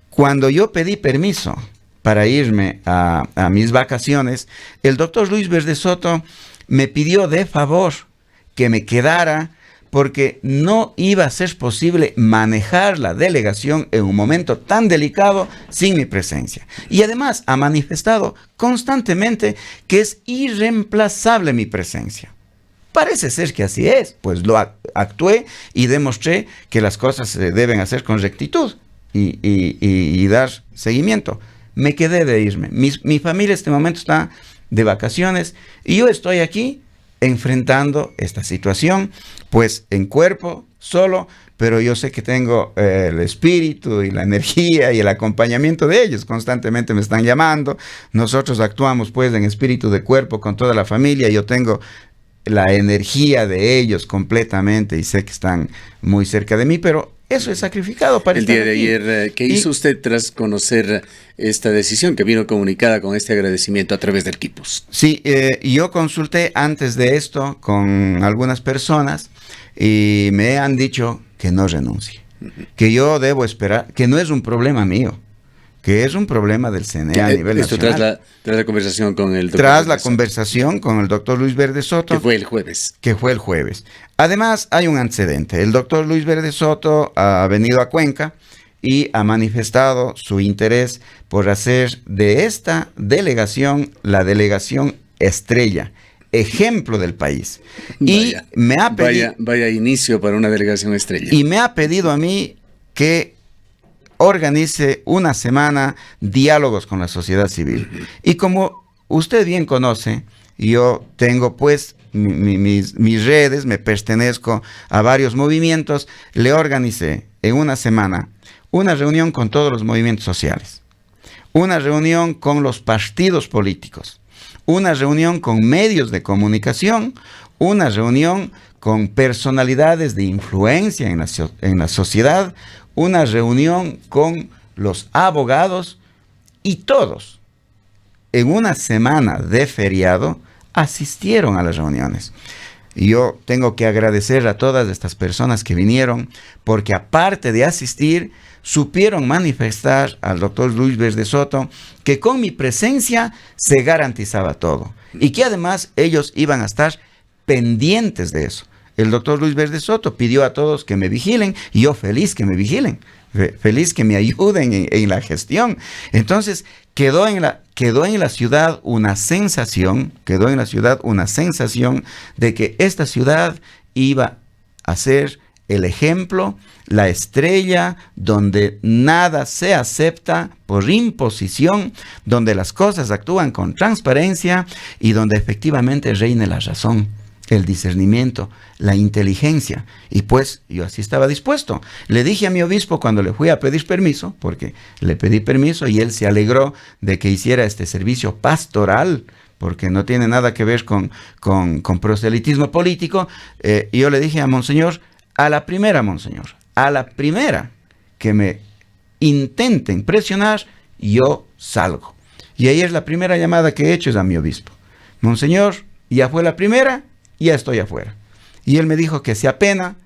Cuando yo pedí permiso para irme a mis vacaciones, el doctor Luis Verde Soto me pidió de favor que me quedara porque no iba a ser posible manejar la delegación en un momento tan delicado sin mi presencia. Y además ha manifestado constantemente que es irreemplazable mi presencia. Parece ser que así es, pues lo actué y demostré que las cosas se deben hacer con rectitud y dar seguimiento. Me quedé de irme. Mi familia en este momento está de vacaciones y yo estoy aquí enfrentando esta situación, pues en cuerpo, solo, pero yo sé que tengo el espíritu y la energía y el acompañamiento de ellos. Constantemente me están llamando. Nosotros actuamos pues en espíritu de cuerpo con toda la familia. Yo tengo la energía de ellos completamente y sé que están muy cerca de mí, pero eso es sacrificado para el estar día de aquí. ayer. ¿Qué hizo usted tras conocer esta decisión que vino comunicada con este agradecimiento a través del Quipus? Sí, yo consulté antes de esto con algunas personas y me han dicho que no renuncie, que yo debo esperar, que no es un problema mío, que es un problema del CNE a nivel nacional. Tras la conversación con el doctor. Tras la conversación con el doctor Luis Verde Soto. Que fue el jueves. Que fue el jueves. Además, hay un antecedente. El doctor Luis Verde Soto ha venido a Cuenca y ha manifestado su interés por hacer de esta delegación la delegación estrella, ejemplo del país. Y Vaya, me ha pedido... Vaya inicio para una delegación estrella. Y me ha pedido a mí que organice una semana diálogos con la sociedad civil. Y como usted bien conoce, yo tengo pues mis redes, me pertenezco a varios movimientos, le organicé en una semana una reunión con todos los movimientos sociales, una reunión con los partidos políticos, una reunión con medios de comunicación, una reunión con personalidades de influencia en la sociedad, una reunión con los abogados y todos en una semana de feriado asistieron a las reuniones. Yo tengo que agradecer a todas estas personas que vinieron porque aparte de asistir, supieron manifestar al doctor Luis Verde Soto que con mi presencia se garantizaba todo y que además ellos iban a estar pendientes de eso. El doctor Luis Verde Soto pidió a todos que me vigilen y yo feliz que me vigilen, feliz que me ayuden en la gestión. Entonces quedó en la ciudad una sensación, de que esta ciudad iba a ser el ejemplo, la estrella, donde nada se acepta por imposición, donde las cosas actúan con transparencia y donde efectivamente reine la razón, el discernimiento, la inteligencia. Y pues yo así estaba dispuesto. Le dije a mi obispo cuando le fui a pedir permiso, porque le pedí permiso y él se alegró de que hiciera este servicio pastoral, porque no tiene nada que ver con proselitismo político. Y yo le dije a Monseñor, a la primera que me intenten presionar, yo salgo. Y ahí es la primera llamada que he hecho, es a mi obispo. Monseñor, ya fue la primera, ya estoy afuera. Y él me dijo que se apena,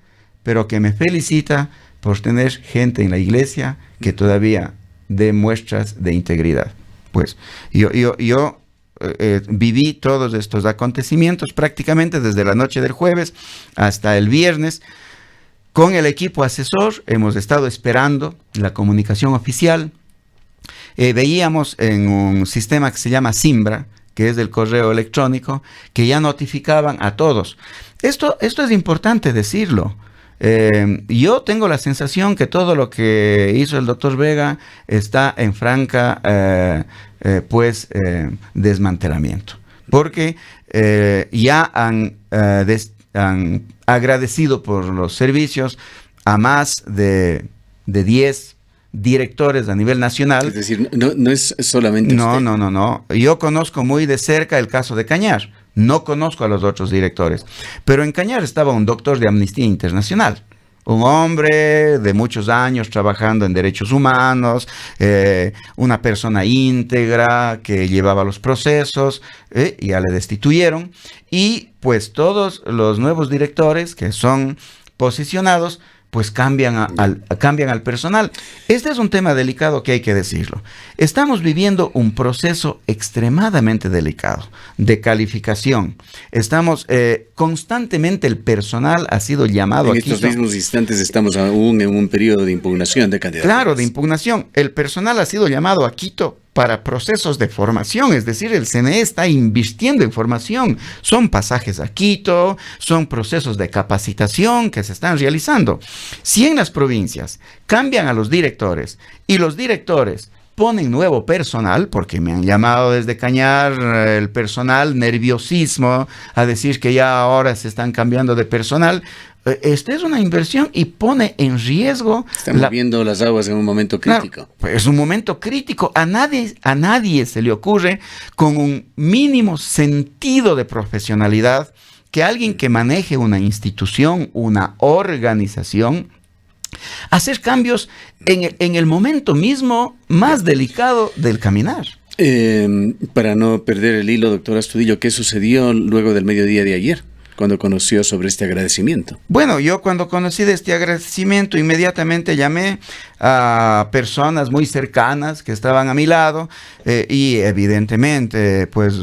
pero que me felicita por tener gente en la iglesia que todavía dé muestras de integridad. Pues yo viví todos estos acontecimientos prácticamente desde la noche del jueves hasta el viernes. Con el equipo asesor hemos estado esperando la comunicación oficial. Veíamos en un sistema que se llama Simbra, que es del correo electrónico, que ya notificaban a todos. Esto es importante decirlo. Yo tengo la sensación que todo lo que hizo el doctor Vega está en franca desmantelamiento, porque ya han agradecido por los servicios a más de 10 directores a nivel nacional. Es decir, no es solamente usted. No. Yo conozco muy de cerca el caso de Cañar. No conozco a los otros directores. Pero en Cañar estaba un doctor de Amnistía Internacional. Un hombre de muchos años trabajando en derechos humanos, una persona íntegra que llevaba los procesos, ya le destituyeron. Y pues todos los nuevos directores que son posicionados, pues cambian al personal. Este es un tema delicado que hay que decirlo. Estamos viviendo un proceso extremadamente delicado de calificación. Estamos constantemente, el personal ha sido llamado a Quito. En estos mismos instantes estamos aún en un periodo de impugnación de candidaturas. Claro, de impugnación. El personal ha sido llamado a Quito para procesos de formación, es decir, el CNE está invirtiendo en formación. Son pasajes a Quito, son procesos de capacitación que se están realizando. Si en las provincias cambian a los directores y los directores ponen nuevo personal, porque me han llamado desde Cañar el personal, nerviosismo, a decir que ya ahora se están cambiando de personal. Esta es una inversión y pone en riesgo... Estamos viendo las aguas en un momento crítico. Pues es un momento crítico. A nadie se le ocurre, con un mínimo sentido de profesionalidad, que alguien que maneje una institución, una organización, hacer cambios en el momento mismo más delicado del caminar. Para no perder el hilo, doctor Astudillo, ¿qué sucedió luego del mediodía de ayer, cuando conoció sobre este agradecimiento? Bueno, yo cuando conocí de este agradecimiento, inmediatamente llamé a personas muy cercanas que estaban a mi lado y evidentemente, pues,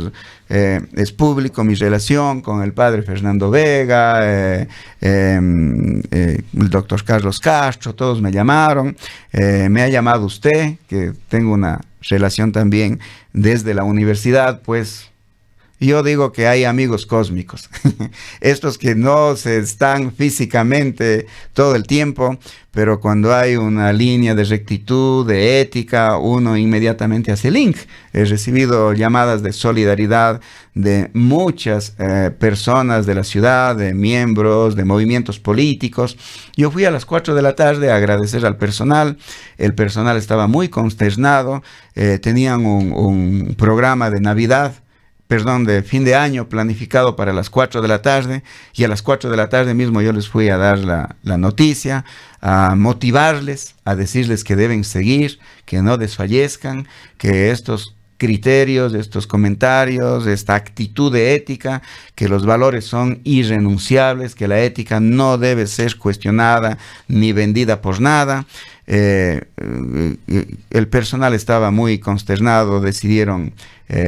es público mi relación con el padre Fernando Vega, el doctor Carlos Castro, todos me llamaron, me ha llamado usted, que tengo una relación también desde la universidad, pues. Yo digo que hay amigos cósmicos, estos que no se están físicamente todo el tiempo, pero cuando hay una línea de rectitud, de ética, uno inmediatamente hace link. He recibido llamadas de solidaridad de muchas personas de la ciudad, de miembros, de movimientos políticos. Yo fui a las 4 de la tarde a agradecer al personal. El personal estaba muy consternado, tenían un programa de Navidad, de fin de año planificado para las 4 de la tarde, y a las 4 de la tarde mismo yo les fui a dar la noticia, a motivarles, a decirles que deben seguir, que no desfallezcan, que estos criterios, estos comentarios, esta actitud de ética, que los valores son irrenunciables, que la ética no debe ser cuestionada ni vendida por nada. El personal estaba muy consternado, decidieron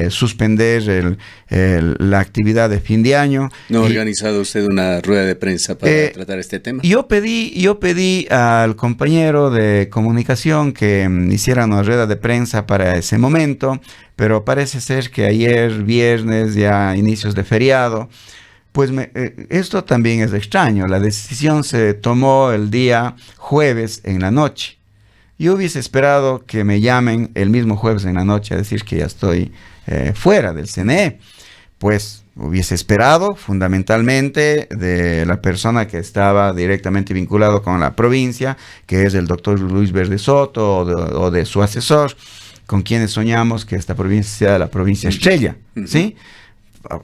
suspender la actividad de fin de año. ¿No ha organizado usted una rueda de prensa para tratar este tema? Yo pedí al compañero de comunicación que hiciera una rueda de prensa para ese momento, pero parece ser que ayer, viernes, ya inicios de feriado, pues esto también es extraño. La decisión se tomó el día jueves en la noche. Yo hubiese esperado que me llamen el mismo jueves en la noche a decir que ya estoy fuera del CNE. Pues hubiese esperado fundamentalmente de la persona que estaba directamente vinculado con la provincia, que es el doctor Luis Verde Soto o de su asesor, con quienes soñamos que esta provincia sea la provincia estrella, ¿sí?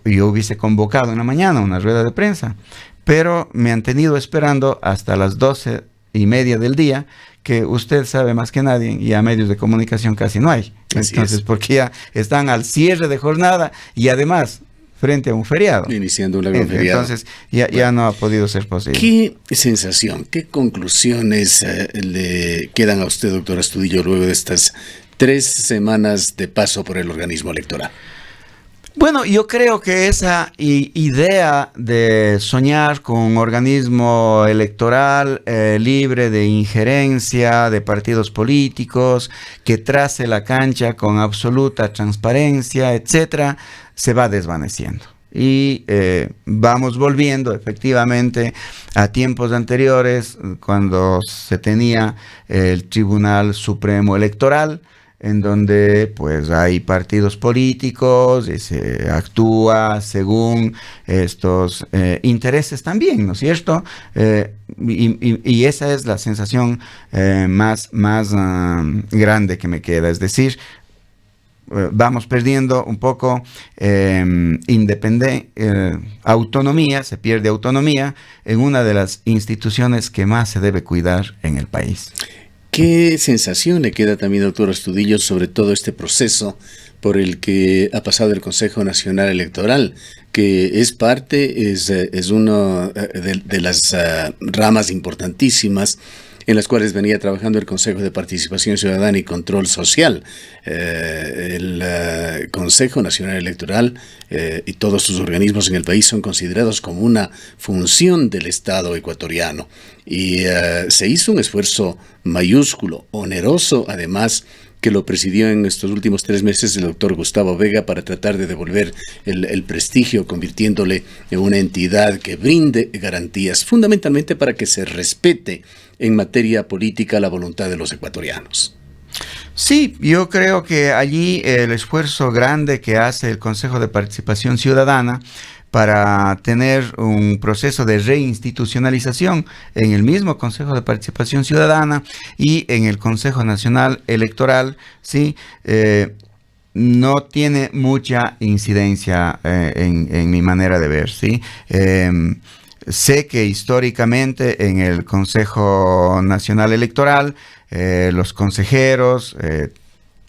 Yo hubiese convocado en la mañana una rueda de prensa, pero me han tenido esperando hasta las 12:30 del día, que usted sabe más que nadie, y a medios de comunicación casi no hay. Entonces, porque ya están al cierre de jornada y además frente a un feriado. Iniciando un largo feriado. Entonces, ya no ha podido ser posible. ¿Qué sensación, qué conclusiones le quedan a usted, doctor Astudillo, luego de estas 3 semanas de paso por el organismo electoral? Bueno, yo creo que esa idea de soñar con un organismo electoral libre de injerencia de partidos políticos, que trace la cancha con absoluta transparencia, etcétera, se va desvaneciendo. Y vamos volviendo efectivamente a tiempos anteriores, cuando se tenía el Tribunal Supremo Electoral, en donde pues hay partidos políticos y se actúa según estos intereses también, ¿no es cierto? Y esa es la sensación más grande que me queda, es decir, vamos perdiendo un poco autonomía, se pierde autonomía en una de las instituciones que más se debe cuidar en el país. ¿Qué sensación le queda también, doctor Astudillo, sobre todo este proceso por el que ha pasado el Consejo Nacional Electoral, que es parte, es una de las ramas importantísimas en las cuales venía trabajando el Consejo de Participación Ciudadana y Control Social? El Consejo Nacional Electoral y todos sus organismos en el país son considerados como una función del Estado ecuatoriano, y se hizo un esfuerzo mayúsculo, oneroso además, que lo presidió en estos últimos 3 meses el doctor Gustavo Vega, para tratar de devolver el prestigio, convirtiéndole en una entidad que brinde garantías, fundamentalmente para que se respete en materia política la voluntad de los ecuatorianos. Sí, yo creo que allí el esfuerzo grande que hace el Consejo de Participación Ciudadana para tener un proceso de reinstitucionalización en el mismo Consejo de Participación Ciudadana y en el Consejo Nacional Electoral, ¿sí? No tiene mucha incidencia en mi manera de ver, ¿sí? Sé que históricamente en el Consejo Nacional Electoral los consejeros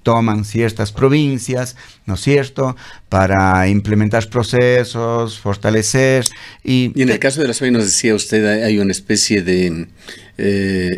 toman ciertas provincias, ¿no es cierto?, para implementar procesos, fortalecer. Y en el caso de la SUAY, nos decía usted, hay una especie de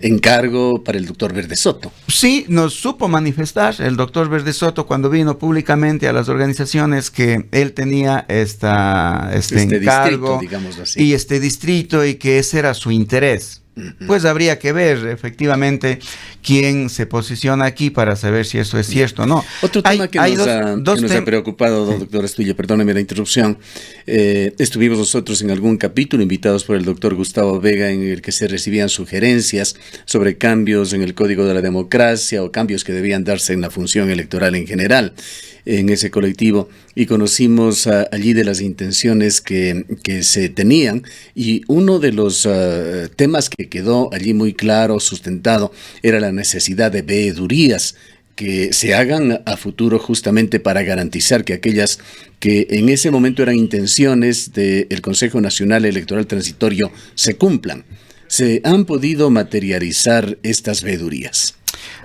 encargo para el doctor Verde Soto. Sí, nos supo manifestar el doctor Verde Soto cuando vino públicamente a las organizaciones que él tenía este encargo, distrito, digámoslo así, y este distrito, y que ese era su interés. Pues habría que ver efectivamente quién se posiciona aquí para saber si eso es cierto o no. Otro tema que nos ha preocupado, doctor Astudillo, perdóneme la interrupción. Estuvimos nosotros en algún capítulo invitados por el doctor Gustavo Vega, en el que se recibían sugerencias sobre cambios en el Código de la Democracia o cambios que debían darse en la función electoral en general en ese colectivo, y conocimos allí de las intenciones que se tenían, y uno de los temas que quedó allí muy claro, sustentado, era la necesidad de veedurías que se hagan a futuro, justamente para garantizar que aquellas que en ese momento eran intenciones del Consejo Nacional Electoral Transitorio se cumplan. ¿Se han podido materializar estas veedurías?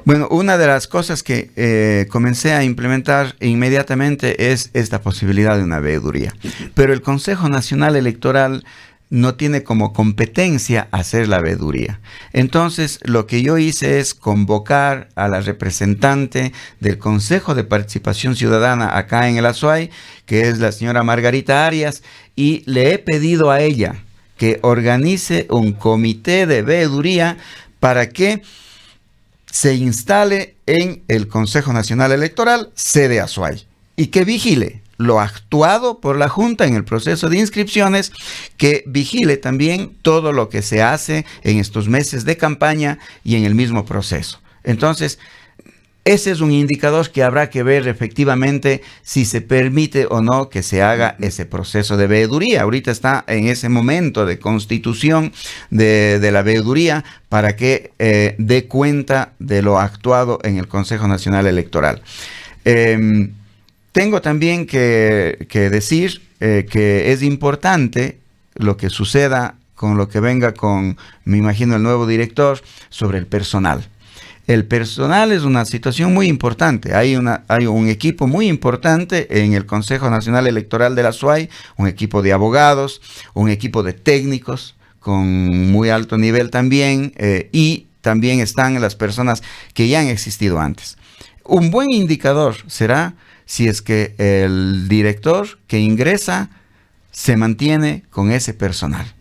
Bueno, una de las cosas que comencé a implementar inmediatamente es esta posibilidad de una veeduría. Pero el Consejo Nacional Electoral no tiene como competencia hacer la veeduría. Entonces, lo que yo hice es convocar a la representante del Consejo de Participación Ciudadana acá en el Azuay, que es la señora Margarita Arias, y le he pedido a ella que organice un comité de veeduría para que se instale en el Consejo Nacional Electoral, sede Azuay, y que vigile lo actuado por la Junta en el proceso de inscripciones, que vigile también todo lo que se hace en estos meses de campaña y en el mismo proceso. Entonces, ese es un indicador que habrá que ver efectivamente si se permite o no que se haga ese proceso de veeduría. Ahorita está en ese momento de constitución de la veeduría para que dé cuenta de lo actuado en el Consejo Nacional Electoral. Tengo también que decir que es importante lo que suceda con lo que venga con, me imagino, el nuevo director sobre el personal. El personal es una situación muy importante. Hay un equipo muy importante en el Consejo Nacional Electoral de la SUAY, un equipo de abogados, un equipo de técnicos con muy alto nivel también, y también están las personas que ya han existido antes. Un buen indicador será si es que el director que ingresa se mantiene con ese personal.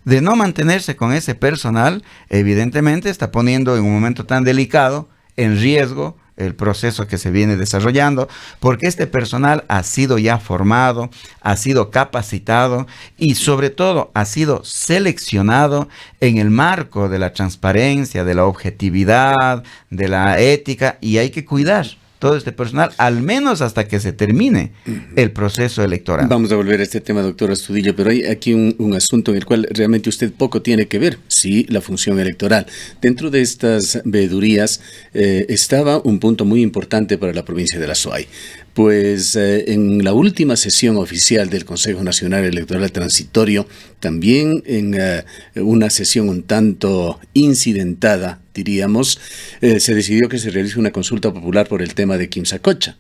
De no mantenerse con ese personal, evidentemente está poniendo en un momento tan delicado en riesgo el proceso que se viene desarrollando, porque este personal ha sido ya formado, ha sido capacitado y sobre todo ha sido seleccionado en el marco de la transparencia, de la objetividad, de la ética, y hay que cuidar todo este personal, al menos hasta que se termine el proceso electoral. Vamos a volver a este tema, doctor Astudillo, pero hay aquí un asunto en el cual realmente usted poco tiene que ver, sí, la función electoral. Dentro de estas veedurías estaba un punto muy importante para la provincia de la Azuay. Pues en la última sesión oficial del Consejo Nacional Electoral Transitorio, también en una sesión un tanto incidentada, diríamos, se decidió que se realice una consulta popular por el tema de Quimsacocha.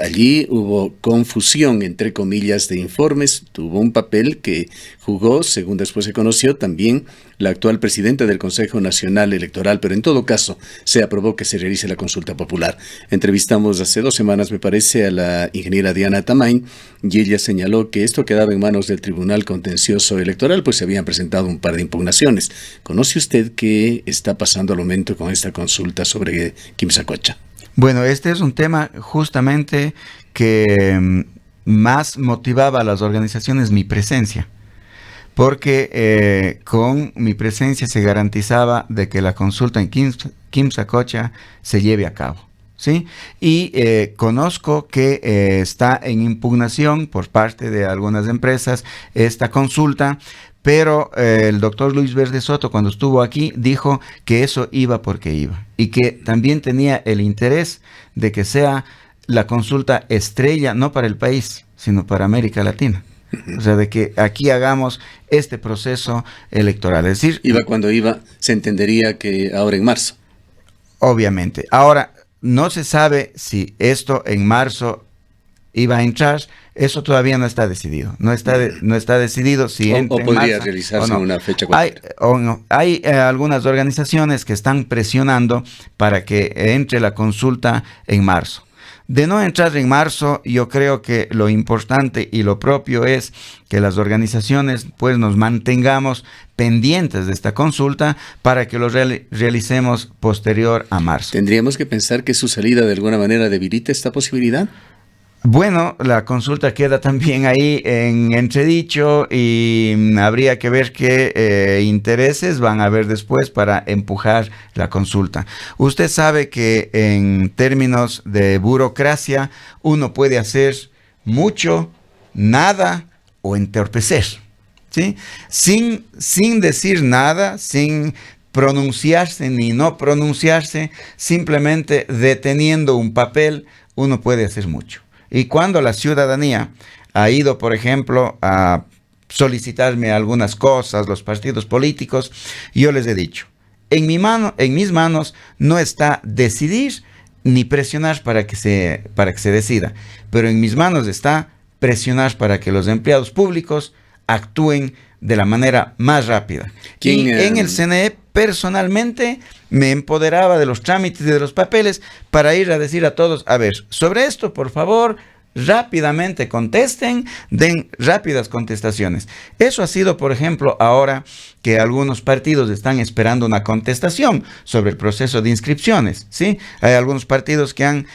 Allí hubo confusión, entre comillas, de informes. Tuvo un papel que jugó, según después se conoció, también la actual presidenta del Consejo Nacional Electoral, pero en todo caso se aprobó que se realice la consulta popular. Entrevistamos hace 2 semanas, me parece, a la ingeniera Diana Tamain, y ella señaló que esto quedaba en manos del Tribunal Contencioso Electoral, pues se habían presentado un par de impugnaciones. ¿Conoce usted qué está pasando al momento con esta consulta sobre Quimsacocha? Bueno, este es un tema justamente que más motivaba a las organizaciones mi presencia, porque con mi presencia se garantizaba de que la consulta en Quimsacocha se lleve a cabo, ¿sí? Y conozco que está en impugnación por parte de algunas empresas esta consulta, pero el doctor Luis Verde Soto, cuando estuvo aquí, dijo que eso iba porque iba y que también tenía el interés de que sea la consulta estrella, no para el país, sino para América Latina. O sea, de que aquí hagamos este proceso electoral. Es decir, iba cuando iba, se entendería que ahora en marzo. Obviamente. Ahora, no se sabe si esto en marzo iba a entrar. Eso todavía no está decidido. No está decidido si entra o podría en realizarse en una fecha cualquiera. Hay algunas organizaciones que están presionando para que entre la consulta en marzo. De no entrar en marzo, yo creo que lo importante y lo propio es que las organizaciones pues nos mantengamos pendientes de esta consulta para que lo realicemos posterior a marzo. ¿Tendríamos que pensar que su salida de alguna manera debilita esta posibilidad? Bueno, la consulta queda también ahí en entredicho y habría que ver qué intereses van a haber después para empujar la consulta. Usted sabe que en términos de burocracia uno puede hacer mucho, nada o entorpecer, ¿sí? Sin decir nada, sin pronunciarse ni no pronunciarse, simplemente deteniendo un papel, uno puede hacer mucho. Y cuando la ciudadanía ha ido, por ejemplo, a solicitarme algunas cosas, los partidos políticos, yo les he dicho, en mis manos no está decidir ni presionar para que se decida, pero en mis manos está presionar para que los empleados públicos actúen de la manera más rápida. Y en el CNE, personalmente, me empoderaba de los trámites y de los papeles para ir a decir a todos, a ver, sobre esto, por favor, rápidamente contesten, den rápidas contestaciones. Eso ha sido, por ejemplo, ahora que algunos partidos están esperando una contestación sobre el proceso de inscripciones, ¿sí? Hay algunos partidos que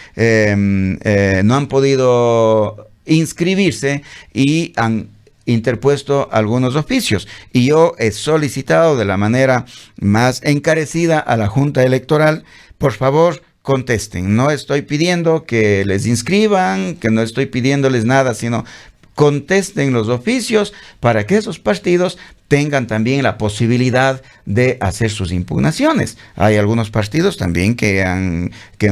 no han podido inscribirse y han interpuesto algunos oficios, y yo he solicitado de la manera más encarecida a la Junta Electoral, por favor, contesten. No estoy pidiendo que les inscriban, que no estoy pidiéndoles nada, sino contesten los oficios para que esos partidos tengan también la posibilidad de hacer sus impugnaciones. Hay algunos partidos también que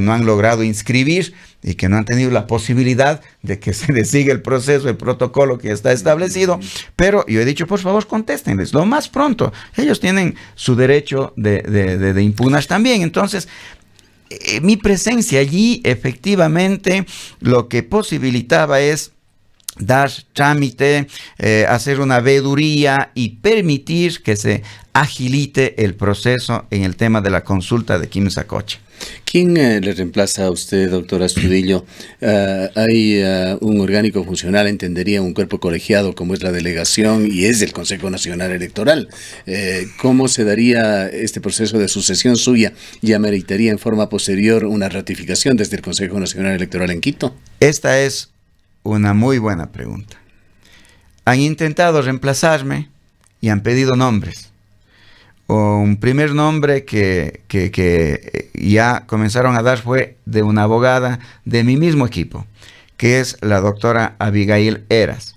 no han logrado inscribir y que no han tenido la posibilidad de que se les siga el proceso, el protocolo que está establecido, pero yo he dicho, por favor, contéstenles lo más pronto. Ellos tienen su derecho de impugnar también. Entonces, mi presencia allí efectivamente lo que posibilitaba es dar trámite, hacer una veeduría y permitir que se agilite el proceso en el tema de la consulta de Quimsacocha. ¿Quién le reemplaza a usted, doctor Astudillo? Hay un orgánico funcional, entendería, un cuerpo colegiado como es la delegación y es del Consejo Nacional Electoral. ¿Cómo se daría este proceso de sucesión suya y ameritaría en forma posterior una ratificación desde el Consejo Nacional Electoral en Quito? Esta es una muy buena pregunta. Han intentado reemplazarme y han pedido nombres. un primer nombre que ya comenzaron a dar fue de una abogada de mi mismo equipo, que es la doctora Abigail Eras.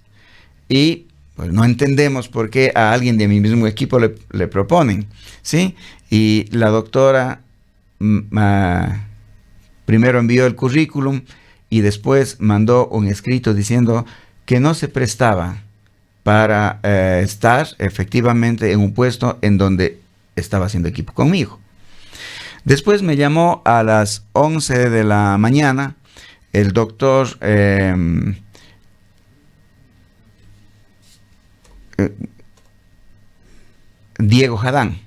Y pues no entendemos por qué a alguien de mi mismo equipo le proponen, ¿sí? Y la doctora primero envió el currículum y después mandó un escrito diciendo que no se prestaba para estar efectivamente en un puesto en donde estaba haciendo equipo conmigo. Después me llamó a las 11 de la mañana el doctor Diego Jadán,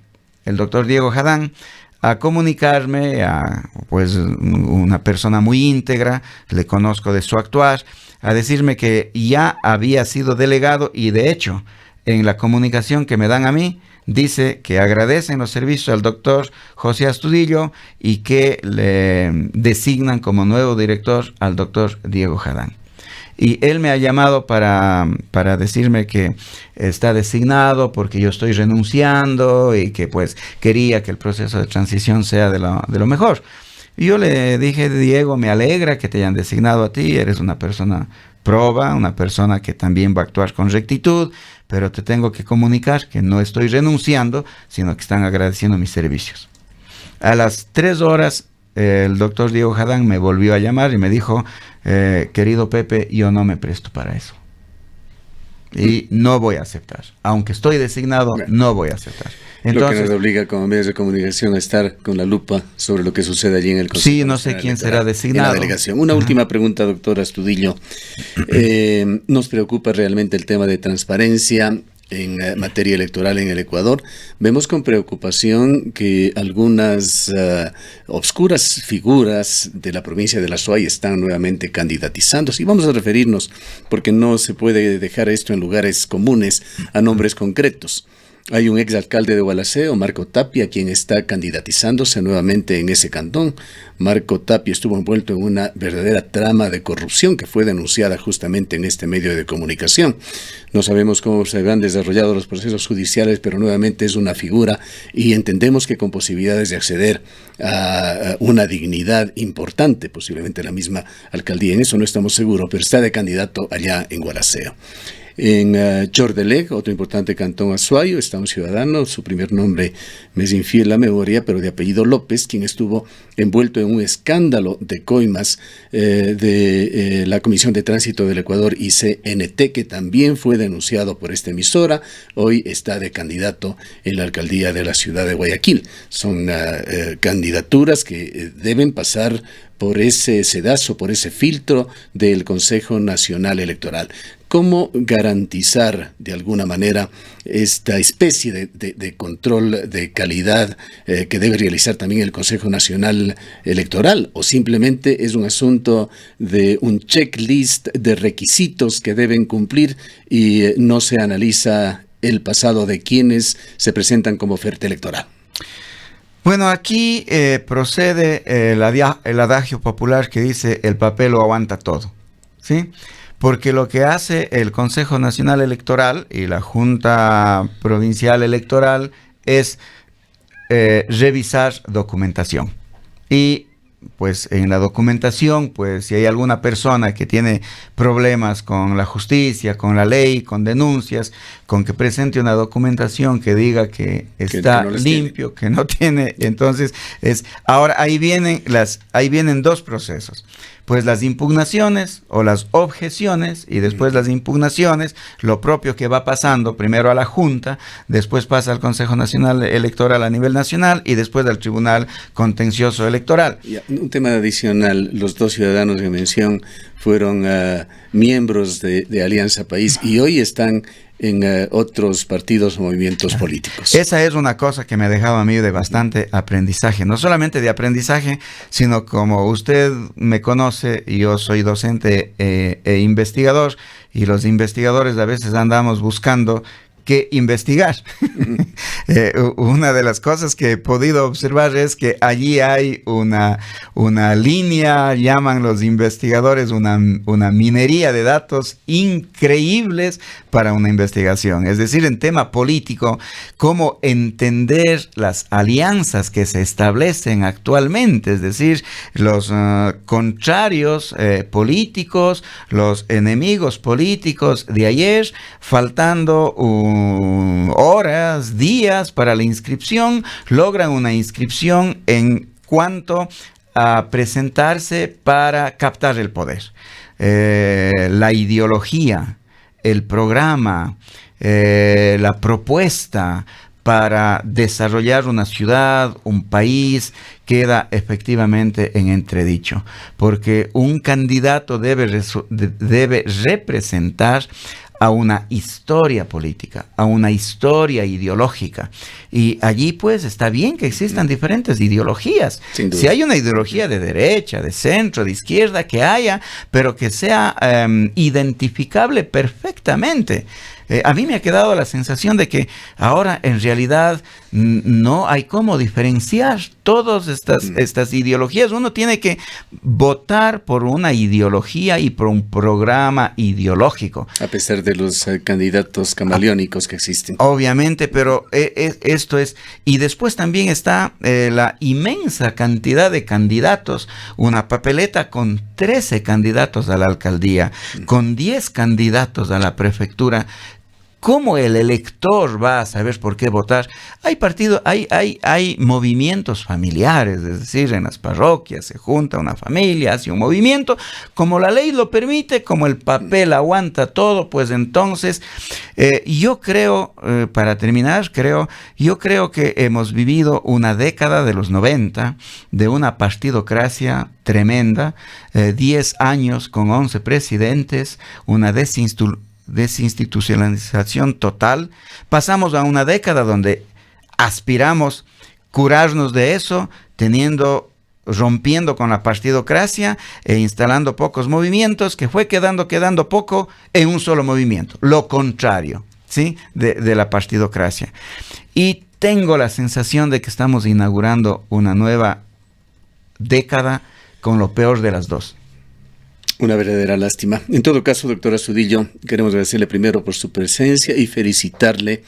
a comunicarme, pues una persona muy íntegra, le conozco de su actuar, a decirme que ya había sido delegado y de hecho en la comunicación que me dan a mí dice que agradecen los servicios al doctor José Astudillo y que le designan como nuevo director al doctor Diego Jadán. Y él me ha llamado para decirme que está designado porque yo estoy renunciando y que pues quería que el proceso de transición sea de lo mejor. Y yo le dije, Diego, me alegra que te hayan designado a ti, eres una persona proba, una persona que también va a actuar con rectitud, pero te tengo que comunicar que no estoy renunciando, sino que están agradeciendo mis servicios. A las 3 horas, el doctor Diego Jadán me volvió a llamar y me dijo, querido Pepe, yo no me presto para eso. Y no voy a aceptar. Aunque estoy designado, no voy a aceptar. Entonces, lo que nos obliga como medios de comunicación a estar con la lupa sobre lo que sucede allí en el Consejo. Sí, no sé quién será designado. En la delegación. Una última pregunta, doctor Astudillo. Nos preocupa realmente el tema de transparencia en materia electoral en el Ecuador. Vemos con preocupación que algunas obscuras figuras de la provincia de La Suay están nuevamente candidatizándose. Y vamos a referirnos, porque no se puede dejar esto en lugares comunes, a nombres concretos. Hay un exalcalde de Gualaceo, Marco Tapia, quien está candidatizándose nuevamente en ese cantón. Marco Tapia estuvo envuelto en una verdadera trama de corrupción que fue denunciada justamente en este medio de comunicación. No sabemos cómo se han desarrollado los procesos judiciales, pero nuevamente es una figura y entendemos que con posibilidades de acceder a una dignidad importante, posiblemente la misma alcaldía. En eso no estamos seguros, pero está de candidato allá en Gualaceo. En Chordelec, otro importante cantón azuayo, está un ciudadano, su primer nombre me es infiel la memoria, pero de apellido López, quien estuvo envuelto en un escándalo de coimas de la Comisión de Tránsito del Ecuador y CNT, que también fue denunciado por esta emisora. Hoy está de candidato en la alcaldía de la ciudad de Guayaquil. Son candidaturas que deben pasar por ese sedazo, por ese filtro del Consejo Nacional Electoral. ¿Cómo garantizar de alguna manera esta especie de control de calidad que debe realizar también el Consejo Nacional Electoral? ¿O simplemente es un asunto de un checklist de requisitos que deben cumplir y no se analiza el pasado de quienes se presentan como oferta electoral? Bueno, aquí procede el adagio popular que dice el papel lo aguanta todo, ¿sí? Porque lo que hace el Consejo Nacional Electoral y la Junta Provincial Electoral es revisar documentación. Y pues en la documentación, pues si hay alguna persona que tiene problemas con la justicia, con la ley, con denuncias, con que presente una documentación que diga que está limpio, que no tiene, entonces ahora ahí vienen dos procesos. Pues las impugnaciones o las objeciones y después las impugnaciones, lo propio que va pasando primero a la Junta, después pasa al Consejo Nacional Electoral a nivel nacional y después al Tribunal Contencioso Electoral. Y un tema adicional, los dos ciudadanos de mención fueron miembros de Alianza País y hoy están en otros partidos o movimientos políticos. Esa es una cosa que me ha dejado a mí de bastante aprendizaje, no solamente de aprendizaje, sino como usted me conoce, yo soy docente e investigador, y los investigadores a veces andamos buscando que investigar. Una de las cosas que he podido observar es que allí hay una línea, llaman los investigadores, una minería de datos increíbles para una investigación. Es decir, en tema político, cómo entender las alianzas que se establecen actualmente, es decir, los contrarios políticos, los enemigos políticos de ayer, faltando horas, días para la inscripción, logran una inscripción en cuanto a presentarse para captar el poder. La ideología, el programa, la propuesta para desarrollar una ciudad, un país, queda efectivamente en entredicho, porque un candidato debe representar a una historia política, a una historia ideológica. Y allí pues está bien que existan diferentes ideologías. Si hay una ideología de derecha, de centro, de izquierda, que haya, pero que sea identificable perfectamente. A mí me ha quedado la sensación de que ahora en realidad no hay cómo diferenciar todas estas ideologías. Uno tiene que votar por una ideología y por un programa ideológico. A pesar de los candidatos camaleónicos que existen. Obviamente, pero esto es... Y después también está la inmensa cantidad de candidatos. Una papeleta con 13 candidatos a la alcaldía, con 10 candidatos a la prefectura. ¿Cómo el elector va a saber por qué votar? Hay movimientos familiares, es decir, en las parroquias se junta una familia, hace un movimiento, como la ley lo permite, como el papel aguanta todo, pues entonces yo creo, para terminar, yo creo que hemos vivido una década de los 90 de una partidocracia tremenda, 10 años con 11 presidentes, una desinstitucionalización total. Pasamos a una década donde aspiramos curarnos de eso, rompiendo con la partidocracia e instalando pocos movimientos, que fue quedando poco en un solo movimiento, lo contrario, ¿sí? de la partidocracia. Y tengo la sensación de que estamos inaugurando una nueva década con lo peor de las dos. Una verdadera lástima. En todo caso, doctor Astudillo, queremos agradecerle primero por su presencia y felicitarle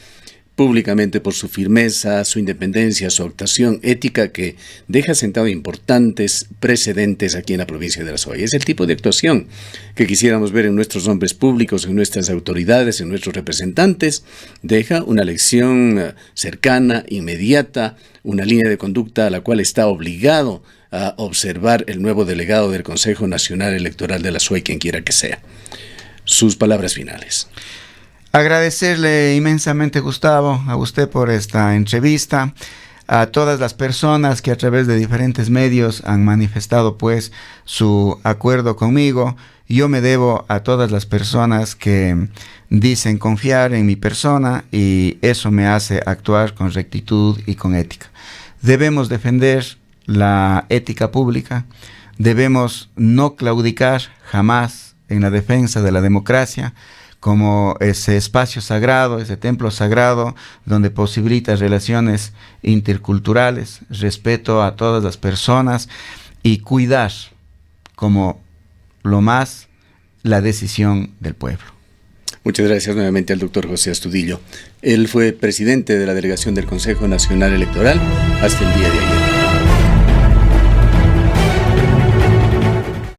públicamente por su firmeza, su independencia, su actuación ética que deja sentado importantes precedentes aquí en la provincia de La Suay. Es el tipo de actuación que quisiéramos ver en nuestros hombres públicos, en nuestras autoridades, en nuestros representantes. Deja una lección cercana, inmediata, una línea de conducta a la cual está obligado a observar el nuevo delegado del Consejo Nacional Electoral de La Suay, quien quiera que sea. Sus palabras finales. Agradecerle inmensamente, Gustavo, a usted por esta entrevista, a todas las personas que a través de diferentes medios han manifestado pues su acuerdo conmigo. Yo me debo a todas las personas que dicen confiar en mi persona y eso me hace actuar con rectitud y con ética. Debemos defender la ética pública, debemos no claudicar jamás en la defensa de la democracia como ese espacio sagrado, ese templo sagrado donde posibilita relaciones interculturales, respeto a todas las personas y cuidar como lo más la decisión del pueblo. Muchas gracias nuevamente al doctor José Astudillo. Él fue presidente de la delegación del Consejo Nacional Electoral hasta el día de ayer.